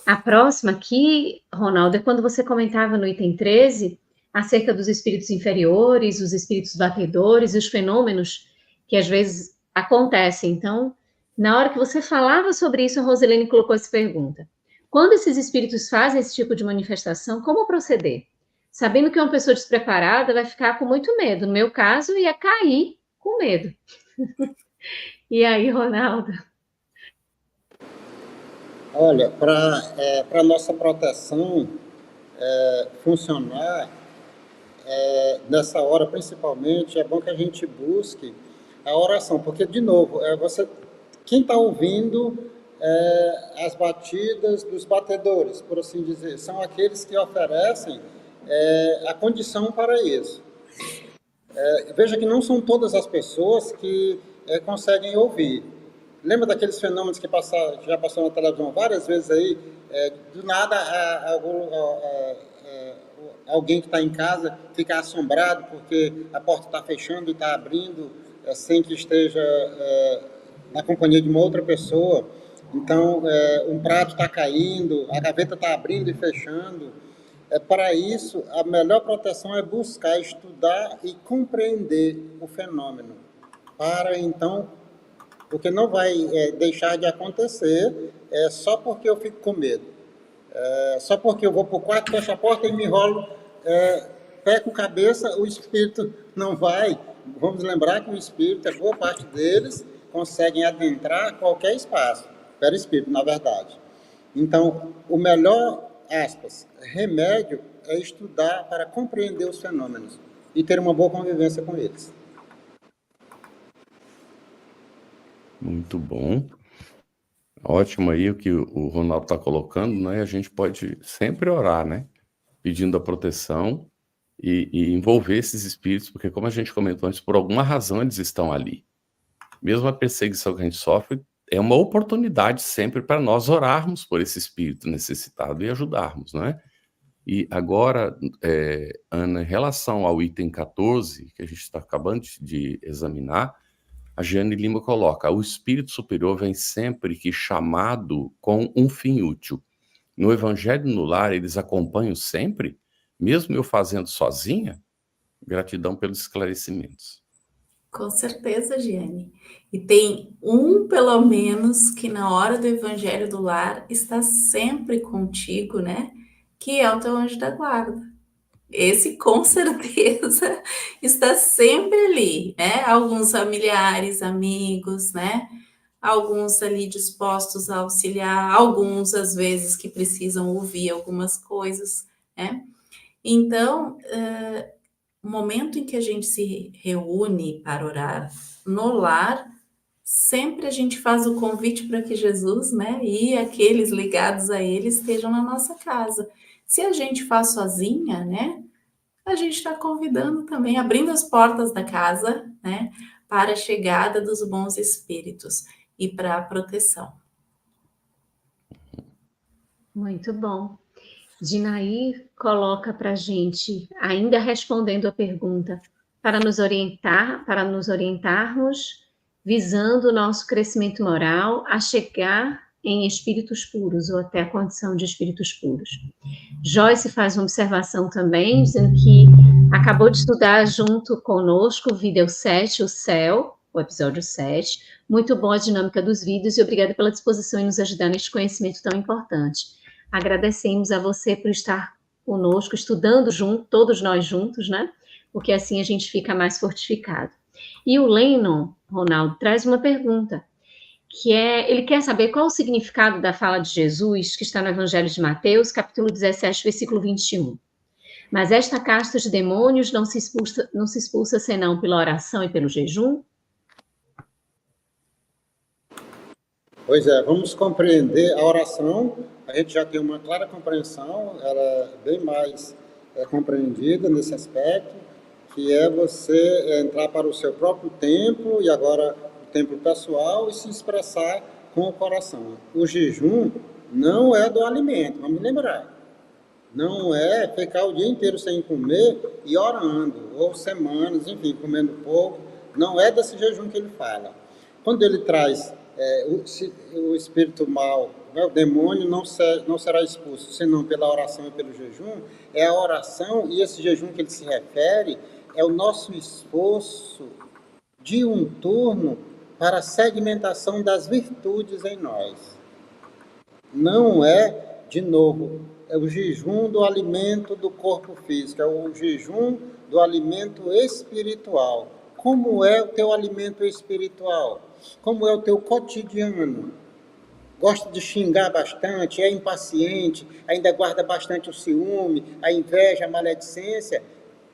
A próxima aqui, Ronaldo, é quando você comentava no item 13 acerca dos espíritos inferiores, os espíritos batedores e os fenômenos que às vezes acontecem. Então, na hora que você falava sobre isso, a Roselene colocou essa pergunta. Quando esses espíritos fazem esse tipo de manifestação, como proceder? Sabendo que uma pessoa despreparada vai ficar com muito medo. No meu caso, ia cair com medo. E aí, Ronaldo? Olha, para nossa proteção funcionar, nessa hora principalmente, é bom que a gente busque a oração, porque, de novo, quem está ouvindo as batidas dos batedores, por assim dizer, são aqueles que oferecem a condição para isso. Veja que não são todas as pessoas que conseguem ouvir. Lembra daqueles fenômenos que já passou na televisão várias vezes aí? Do nada, alguém que está em casa fica assombrado porque a porta está fechando e está abrindo sem que esteja na companhia de uma outra pessoa. Então, um prato está caindo, a gaveta está abrindo e fechando. Para isso, a melhor proteção é buscar, estudar e compreender o fenômeno. Para, então, porque não vai deixar de acontecer só porque eu fico com medo. Só porque eu vou para o quarto, fecho a porta e me enrolo pé com cabeça, o espírito não vai. Vamos lembrar que o espírito, a boa parte deles, conseguem adentrar qualquer espaço. Perispírito, na verdade. Então, o melhor, aspas, remédio é estudar para compreender os fenômenos e ter uma boa convivência com eles. Muito bom. Ótimo aí o que o Ronaldo está colocando, né? A gente pode sempre orar, né? Pedindo a proteção e envolver esses espíritos, porque como a gente comentou antes, por alguma razão eles estão ali. Mesmo a perseguição que a gente sofre, é uma oportunidade sempre para nós orarmos por esse espírito necessitado e ajudarmos, né? E agora, Ana, em relação ao item 14, que a gente está acabando de examinar, a Jeane Lima coloca: o espírito superior vem sempre que chamado com um fim útil. No Evangelho no Lar, eles acompanham sempre, mesmo eu fazendo sozinha? Gratidão pelos esclarecimentos. Com certeza, Giane. E tem pelo menos, que na hora do Evangelho do Lar está sempre contigo, né? Que é o teu anjo da guarda. Esse, com certeza, está sempre ali, né? Alguns familiares, amigos, né? alguns ali dispostos a auxiliar, alguns às vezes que precisam ouvir algumas coisas, né? Então, o momento em que a gente se reúne para orar no lar, sempre a gente faz o convite para que Jesus, né, e aqueles ligados a ele estejam na nossa casa. Se a gente faz sozinha, né, a gente está convidando também, abrindo as portas da casa, né, para a chegada dos bons espíritos e para a proteção. Muito bom. Dinair coloca para a gente, ainda respondendo a pergunta, para nos orientarmos, visando o nosso crescimento moral, a chegar em espíritos puros, ou até a condição de espíritos puros. Joyce faz uma observação também, dizendo que acabou de estudar junto conosco o vídeo 7, o céu, o episódio 7. Muito bom a dinâmica dos vídeos e obrigada pela disposição em nos ajudar neste conhecimento tão importante. Agradecemos a você por estar conosco, estudando junto, todos nós juntos, né? Porque assim a gente fica mais fortificado. E o Lennon, Ronaldo, traz uma pergunta, que ele quer saber qual o significado da fala de Jesus, que está no Evangelho de Mateus, capítulo 17, versículo 21. Mas esta casta de demônios não se expulsa senão pela oração e pelo jejum? Pois é, vamos compreender a oração. A gente já tem uma clara compreensão, ela é bem mais compreendida nesse aspecto, que é você entrar para o seu próprio templo, e agora o templo pessoal, e se expressar com o coração. O jejum não é do alimento, vamos lembrar. Não é ficar o dia inteiro sem comer e orando, ou semanas, enfim, comendo pouco. Não é desse jejum que ele fala. Quando ele traz o espírito mal, o demônio não será expulso, senão pela oração e pelo jejum. É a oração e esse jejum que ele se refere é o nosso esforço diuturno para a segmentação das virtudes em nós. Não é, de novo, é o jejum do alimento do corpo físico, é o jejum do alimento espiritual. Como é o teu alimento espiritual? Como é o teu cotidiano? Gosta de xingar bastante, é impaciente, ainda guarda bastante o ciúme, a inveja, a maledicência?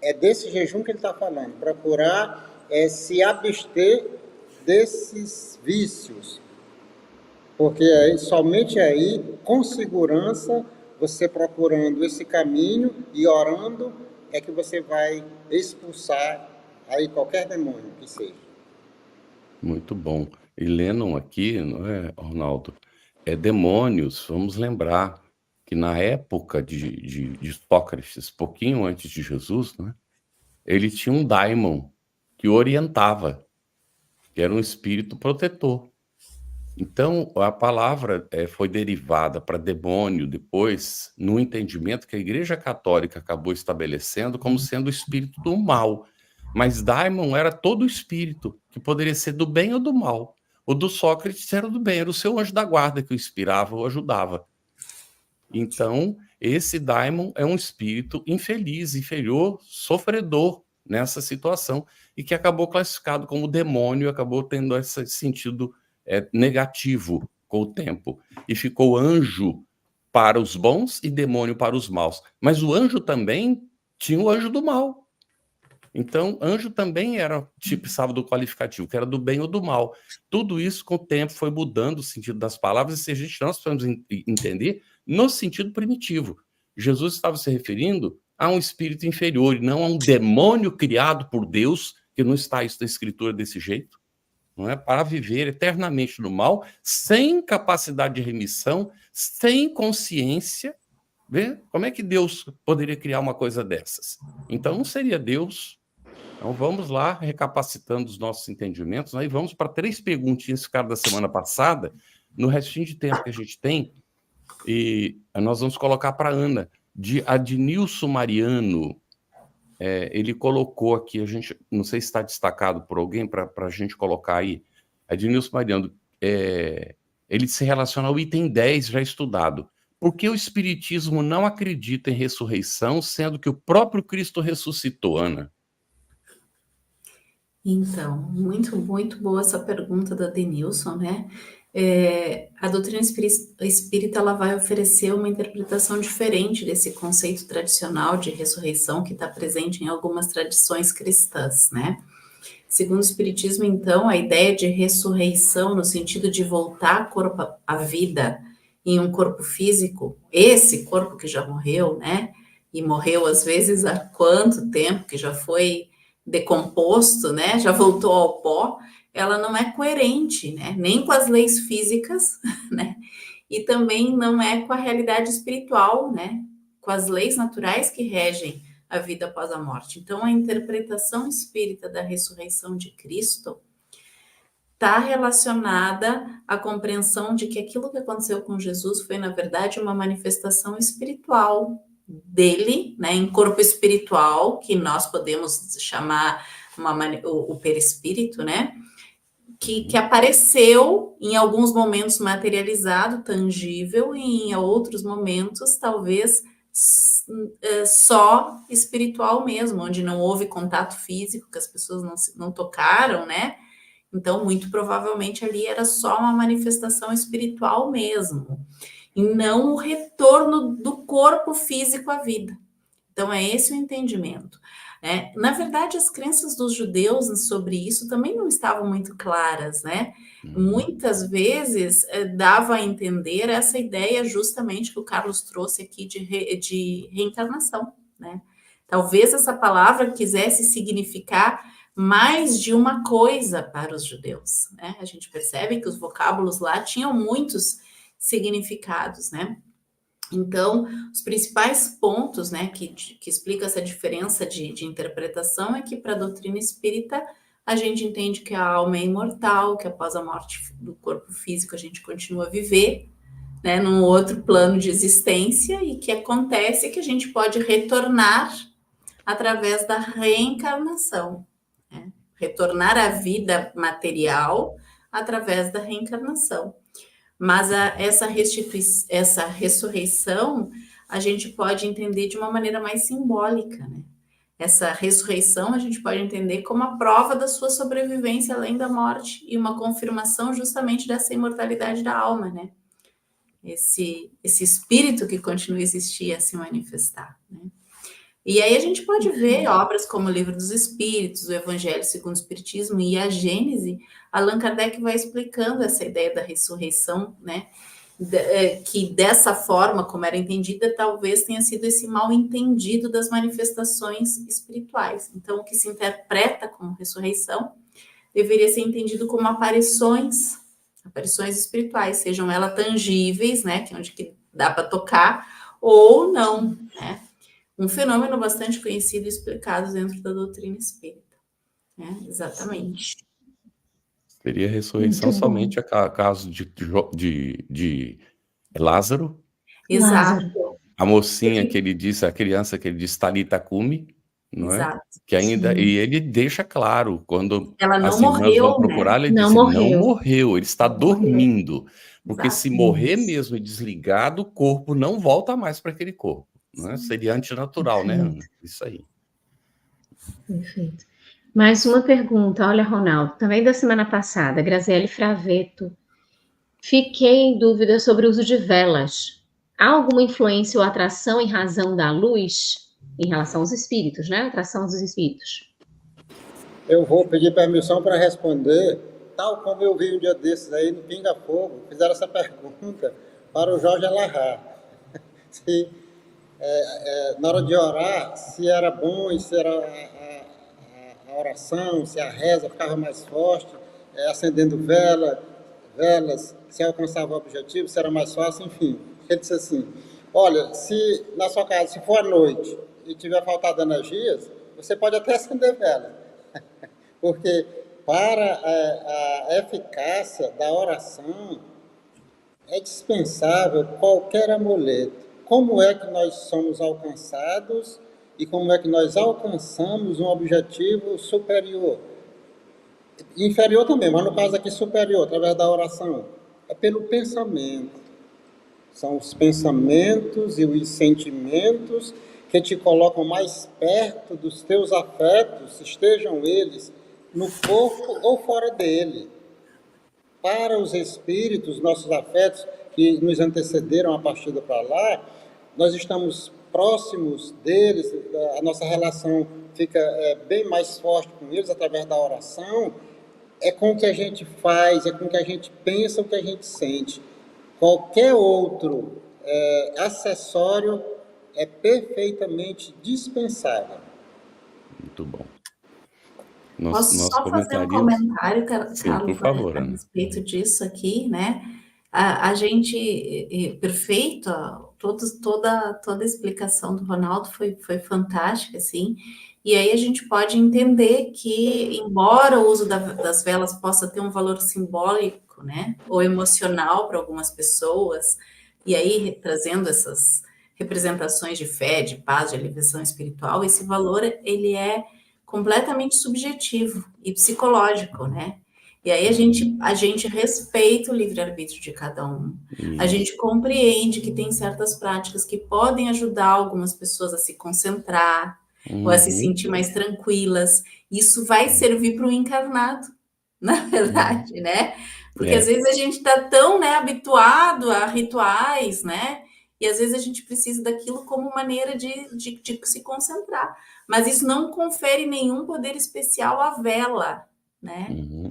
É desse jejum que ele está falando. Procurar se abster desses vícios. Porque somente aí, com segurança, você procurando esse caminho e orando, é que você vai expulsar aí qualquer demônio que seja. Muito bom. E Lennon aqui, não é, Ronaldo? Demônios, vamos lembrar que na época de Sócrates, pouquinho antes de Jesus, né, ele tinha um daimon que orientava, que era um espírito protetor. Então, a palavra foi derivada para demônio depois, no entendimento que a Igreja Católica acabou estabelecendo como sendo o espírito do mal. Mas daimon era todo o espírito, que poderia ser do bem ou do mal. O do Sócrates era do bem, era o seu anjo da guarda que o inspirava ou ajudava. Então, esse daimon é um espírito infeliz, inferior, sofredor nessa situação, e que acabou classificado como demônio, acabou tendo esse sentido negativo com o tempo. E ficou anjo para os bons e demônio para os maus. Mas o anjo também tinha o anjo do mal. Então, anjo também era precisava do qualificativo, que era do bem ou do mal. Tudo isso, com o tempo, foi mudando o sentido das palavras, e se a gente nós precisamos entender no sentido primitivo. Jesus estava se referindo a um espírito inferior, e não a um demônio criado por Deus, que não está isso na Escritura desse jeito, não é? Para viver eternamente no mal, sem capacidade de remissão, sem consciência. Vê? Como é que Deus poderia criar uma coisa dessas? Então, não seria Deus. Então, vamos lá, recapacitando os nossos entendimentos, né? E vamos para 3 perguntinhas que ficaram da semana passada, no restinho de tempo que a gente tem, e nós vamos colocar para a Ana, de Adnilson Mariano. Ele colocou aqui, a gente, não sei se está destacado por alguém, para a gente colocar aí, Adnilson Mariano, ele se relaciona ao item 10 já estudado. Por que o Espiritismo não acredita em ressurreição, sendo que o próprio Cristo ressuscitou, Ana? Então, muito boa essa pergunta da Denilson, né? A doutrina espírita ela vai oferecer uma interpretação diferente desse conceito tradicional de ressurreição que está presente em algumas tradições cristãs, né? Segundo o Espiritismo, então, a ideia de ressurreição, no sentido de voltar corpo à vida em um corpo físico, esse corpo que já morreu, né? E morreu, às vezes, há quanto tempo, que já foi decomposto, né? Já voltou ao pó, ela não é coerente, né? Nem com as leis físicas, né? E também não é com a realidade espiritual, né? Com as leis naturais que regem a vida após a morte. Então, a interpretação espírita da ressurreição de Cristo está relacionada à compreensão de que aquilo que aconteceu com Jesus foi, na verdade, uma manifestação espiritual dele, né, em corpo espiritual, que nós podemos chamar o perispírito, né, que apareceu em alguns momentos materializado, tangível, e em outros momentos, talvez, só espiritual mesmo, onde não houve contato físico, que as pessoas não tocaram, né? Então, muito provavelmente ali era só uma manifestação espiritual mesmo, e não o retorno do corpo físico à vida. Então, é esse o entendimento. Na verdade, as crenças dos judeus sobre isso também não estavam muito claras, né? Muitas vezes dava a entender essa ideia justamente que o Carlos trouxe aqui de reencarnação, né? Talvez essa palavra quisesse significar mais de uma coisa para os judeus, né? A gente percebe que os vocábulos lá tinham muitos significados, né? Então, os principais pontos, né, que explicam essa diferença de interpretação é que, para a doutrina espírita, a gente entende que a alma é imortal, que após a morte do corpo físico a gente continua a viver, né, num outro plano de existência, e que acontece que a gente pode retornar através da reencarnação, né? Retornar à vida material através da reencarnação. Mas essa ressurreição a gente pode entender de uma maneira mais simbólica, né? Essa ressurreição a gente pode entender como a prova da sua sobrevivência além da morte e uma confirmação justamente dessa imortalidade da alma, né? Esse espírito que continua a existir, a se manifestar, né? E aí a gente pode ver obras como o Livro dos Espíritos, o Evangelho segundo o Espiritismo e a Gênese. Allan Kardec vai explicando essa ideia da ressurreição, né? Que dessa forma, como era entendida, talvez tenha sido esse mal entendido das manifestações espirituais. Então, o que se interpreta como ressurreição deveria ser entendido como aparições espirituais, sejam elas tangíveis, né? Que é onde que dá para tocar, ou não, né? Um fenômeno bastante conhecido e explicado dentro da doutrina espírita. Né? Exatamente. Seria ressurreição somente a caso de Lázaro. Exato. A mocinha que ele disse, a criança que ele disse, Talita Cumi, não é? Exato. Que ainda, e ele deixa claro, quando ela não as irmãs morreu, vão procurar, né? ele diz, não morreu, ele está dormindo. Porque Exato. se morrer mesmo e desligado, o corpo não volta mais para aquele corpo. Não é? Seria antinatural, né, Ana? Isso aí. Perfeito. Mais uma pergunta, olha, Ronaldo, também da semana passada, Graziele Fraveto. Fiquei em dúvida sobre o uso de velas. Há alguma influência ou atração em razão da luz em relação aos espíritos, né? Atração dos espíritos. Eu vou pedir permissão para responder, tal como eu vi um dia desses aí no Pinga Fogo, fizeram essa pergunta para o Jorge Alahá. Se, na hora de orar, se era bom e se era a oração, se a reza ficava mais forte, acendendo velas, se alcançava o objetivo, se era mais fácil, enfim. Ele disse assim, olha, se na sua casa, se for à noite e tiver faltado energias, você pode até acender vela, porque para a eficácia da oração é dispensável qualquer amuleto. Como é que nós somos alcançados e como é que nós alcançamos um objetivo superior? Inferior também, mas no caso aqui superior, através da oração. É pelo pensamento. São os pensamentos e os sentimentos que te colocam mais perto dos teus afetos, estejam eles no corpo ou fora dele. Para os espíritos, nossos afetos, que nos antecederam a partida para lá, nós estamos próximos deles, a nossa relação fica bem mais forte com eles através da oração, é com o que a gente faz, é com o que a gente pensa, o que a gente sente. Qualquer outro acessório é perfeitamente dispensável. Muito bom. Posso só fazer um comentário, Carlos, por favor, a respeito disso aqui, né? A gente, perfeito, toda a explicação do Ronaldo foi fantástica, assim, e aí a gente pode entender que, embora o uso das velas possa ter um valor simbólico, né, ou emocional para algumas pessoas, e aí trazendo essas representações de fé, de paz, de aliviação espiritual, esse valor, ele é completamente subjetivo e psicológico, né? E aí a gente respeita o livre-arbítrio de cada um. A gente compreende que tem certas práticas que podem ajudar algumas pessoas a se concentrar, ou a se sentir mais tranquilas. Isso vai servir para o encarnado, na verdade, né? Porque às vezes a gente está tão, né, habituado a rituais, né? E às vezes a gente precisa daquilo como maneira de se concentrar. Mas isso não confere nenhum poder especial à vela, né?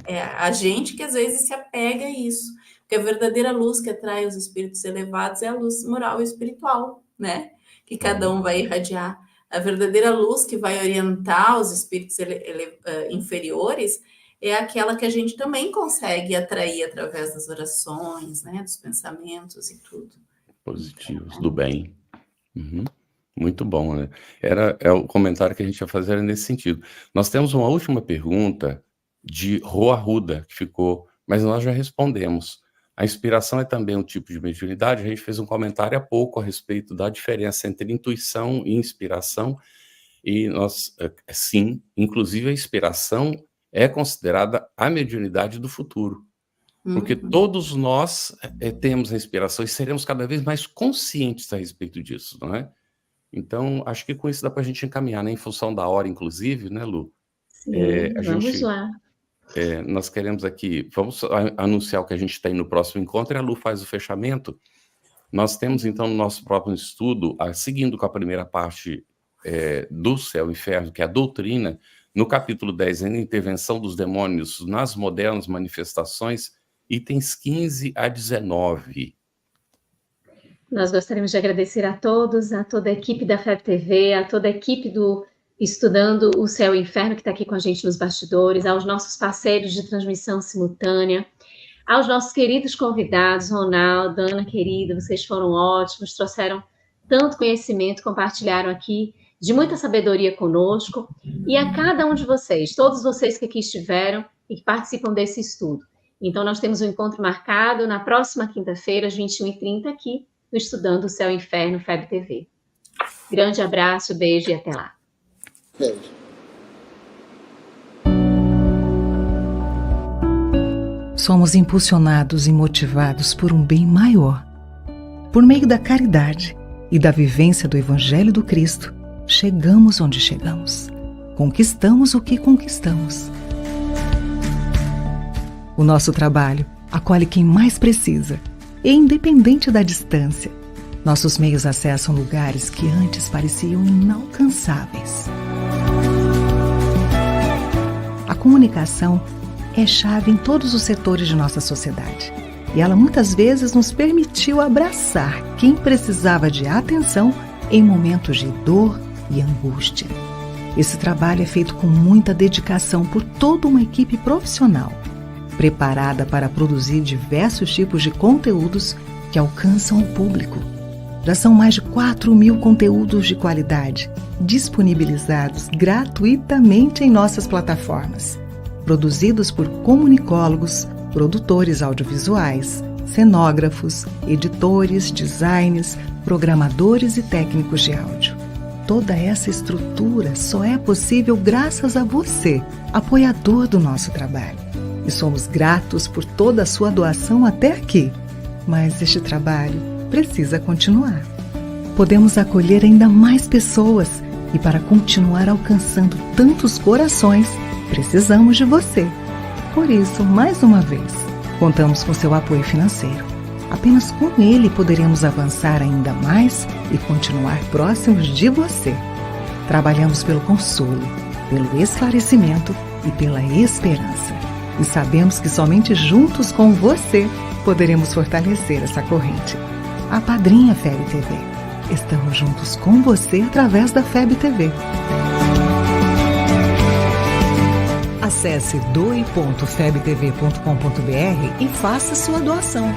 É a gente que às vezes se apega a isso. Porque a verdadeira luz que atrai os espíritos elevados é a luz moral e espiritual, né? Que cada um vai irradiar. A verdadeira luz que vai orientar os espíritos inferiores é aquela que a gente também consegue atrair através das orações, né? Dos pensamentos e tudo. Positivos, do bem. Muito bom, né? O comentário que a gente ia fazer era nesse sentido. Nós temos uma última pergunta de Rô Arruda, que ficou, mas nós já respondemos. A inspiração é também um tipo de mediunidade. A gente fez um comentário há pouco a respeito da diferença entre intuição e inspiração, e nós, sim, inclusive a inspiração é considerada a mediunidade do futuro. Porque todos nós temos a inspiração e seremos cada vez mais conscientes a respeito disso, não é? Então, acho que com isso dá para a gente encaminhar, né? Em função da hora, inclusive, né, Lu? Sim, vamos lá. Nós queremos aqui, vamos anunciar o que a gente tem no próximo encontro e a Lu faz o fechamento. Nós temos, então, no nosso próprio estudo, seguindo com a primeira parte do Céu e Inferno, que é a doutrina, no capítulo 10, a intervenção dos demônios nas modernas manifestações, itens 15 a 19. Nós gostaríamos de agradecer a todos, a toda a equipe da FEB TV, a toda a equipe do Estudando o Céu e o Inferno, que está aqui com a gente nos bastidores, aos nossos parceiros de transmissão simultânea, aos nossos queridos convidados, Ronaldo, Ana querida, vocês foram ótimos, trouxeram tanto conhecimento, compartilharam aqui de muita sabedoria conosco, e a cada um de vocês, todos vocês que aqui estiveram e que participam desse estudo. Então, nós temos um encontro marcado na próxima quinta-feira, às 21h30, aqui no Estudando o Céu e o Inferno, FEB TV. Grande abraço, beijo e até lá. Beijo. Somos impulsionados e motivados por um bem maior. Por meio da caridade e da vivência do Evangelho do Cristo, chegamos onde chegamos. Conquistamos o que conquistamos. O nosso trabalho acolhe quem mais precisa, e independente da distância, nossos meios acessam lugares que antes pareciam inalcançáveis. A comunicação é chave em todos os setores de nossa sociedade, e ela muitas vezes nos permitiu abraçar quem precisava de atenção em momentos de dor e angústia. Esse trabalho é feito com muita dedicação por toda uma equipe profissional, preparada para produzir diversos tipos de conteúdos que alcançam o público. Já são mais de 4.000 conteúdos de qualidade disponibilizados gratuitamente em nossas plataformas, produzidos por comunicólogos, produtores audiovisuais, cenógrafos, editores, designers, programadores e técnicos de áudio. Toda essa estrutura só é possível graças a você, apoiador do nosso trabalho. E somos gratos por toda a sua doação até aqui. Mas este trabalho precisa continuar. Podemos acolher ainda mais pessoas e para continuar alcançando tantos corações, Precisamos de você. Por isso, mais uma vez, contamos com seu apoio financeiro. Apenas com ele poderemos avançar ainda mais e continuar próximos de você. Trabalhamos pelo consolo, pelo esclarecimento e pela esperança. E sabemos que somente juntos com você poderemos fortalecer essa corrente. A Padrinha FEB TV. Estamos juntos com você através da FEB TV. Acesse doe.febtv.com.br e faça sua doação.